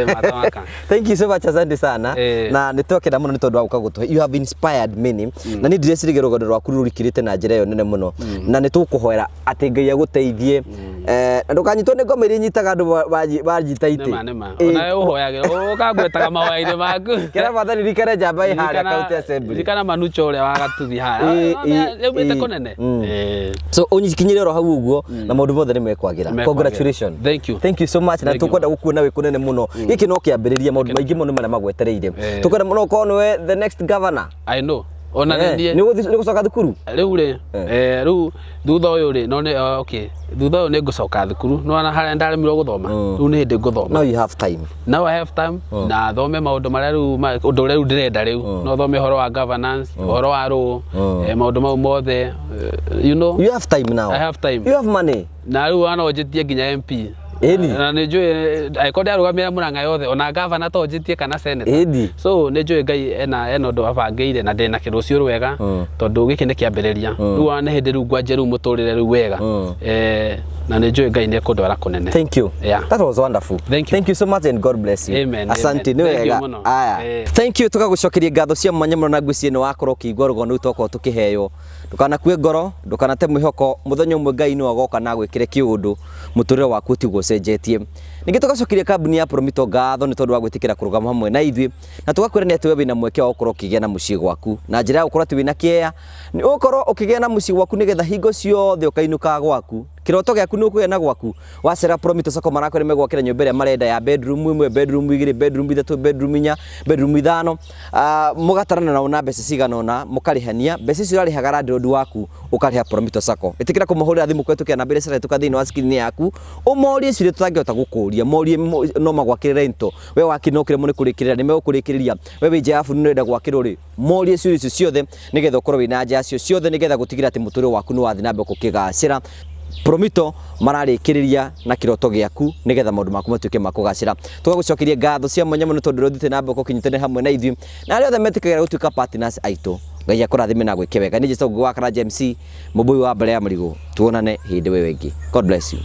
matamaka. Thank you so much, asante sana na nitokenda muno ni tondu wa guka gutuhe, you have inspired many na ni ndirecirige rugondo rwaku rurikirite na njira yo nene muno na nitukuhoera ati Ngai aguteithie na ndukanyitwo ni ngoma iria nyitaga andu bajita ite nema ona uhoyage ukagwetaga mahoya-ini maku kira bathani rikare njamba ihara county assembly rikana manucho uria wagatuthi haya leumite kunene so unyikinyire ro hau uguo na maundu mothe ni mekwagira. Congratulations, thank you so much na tukwenda gukuona wi kunene muno giki no kiambiriria maundu maingi muno maria magwetereire tukwenda muno ko nwe the next governor. I know ona ni gucoka thukuru riu riu thutha uyu ri no ni okay thutha uyu ni gucoka thukuru no na haria ndaremirwo guthoma riu ni hindi guthoma. Now you have time. Now I have time na thome maundu maria riu undu riu ndirenda riu no thome horo wa governance horo wa ru maundu mau mothe you know you have time now. I have time. You have money na riu ana ojetie nginya MP na ni njui aikonde arugamira Murang'a yothe ona governor to ojetie kana senator so ni njui Ngai ena undu abangeire na ndina kirucio rwega tondu giki ni kiambiriria riu ana hindi riu ngwanje riu muturire riu wega na ni njui Ngai ni kundwara kunene. Thank you. That was wonderful. Thank you so much and God bless you. Amen. Asante ni wega. Aya. Thank you tukagucokeria ngatho cia mwanya muno na ngwicieni wakorwo kiigwa rugondo ruu toko tukiheyo ndukanakue ngoro ndukanate mwihoko muthenya umwe Ngai no agoka na gwikire kiundu muturire waku tiguo cenjetie. Ningi tugacokeria kambuni ya Promito ngatho ni tondu wa gwitikira kurugama hamwe na ithui na tugakwira ati we wina mweke wa gukorwo ukigia na mucii gwaku na njira ya gukorwo ati wina kieya ni ukorwo ukigia na mucii gwaku nigetha hingo ciothe ukainuka gwaku kiroto gyaku ni ukugena gwaku wacera Promito Sacco marakwire megwakira nyumba iria marenda ya bedroom imwe bedroom igiri bedroom ithatu bedroom inya bedroom ithano mugatarana na una mbeca cigana ona mukarihania mbeca icio urarihaga landlord waku ukariha Promito Sacco itikira kumahurira thimu kwetu kia namba iria tuka thiini wa screen yaku umorie ciuria tutangihota gukuria morie no magwakire rento we wakinokire muni kurikirira ni megukurikiria we wi jafu ni urenda gwakirwo ri morie ciuria icio ciothe nigetha ukorwo wina nja cio ciothe nigetha gutigira ati muturire waku ni wathi nambe kukigacira. Promito mararikiriria na kiroto giaku nigetha maundu maku matuike makugacira. Tugagucokeria ngatho cia mwanya muno tondu ruthite na mboko kinyitene hamwe na ithui na aria othe metikagira gutuika partners aitu. Ngai akurathime na gwike wega. Ni Jesũ Ngũgĩ wa Karanja MC Mũmbũi wa Mbere ya Marigũ. Tuonane hindi we wengi. God bless you.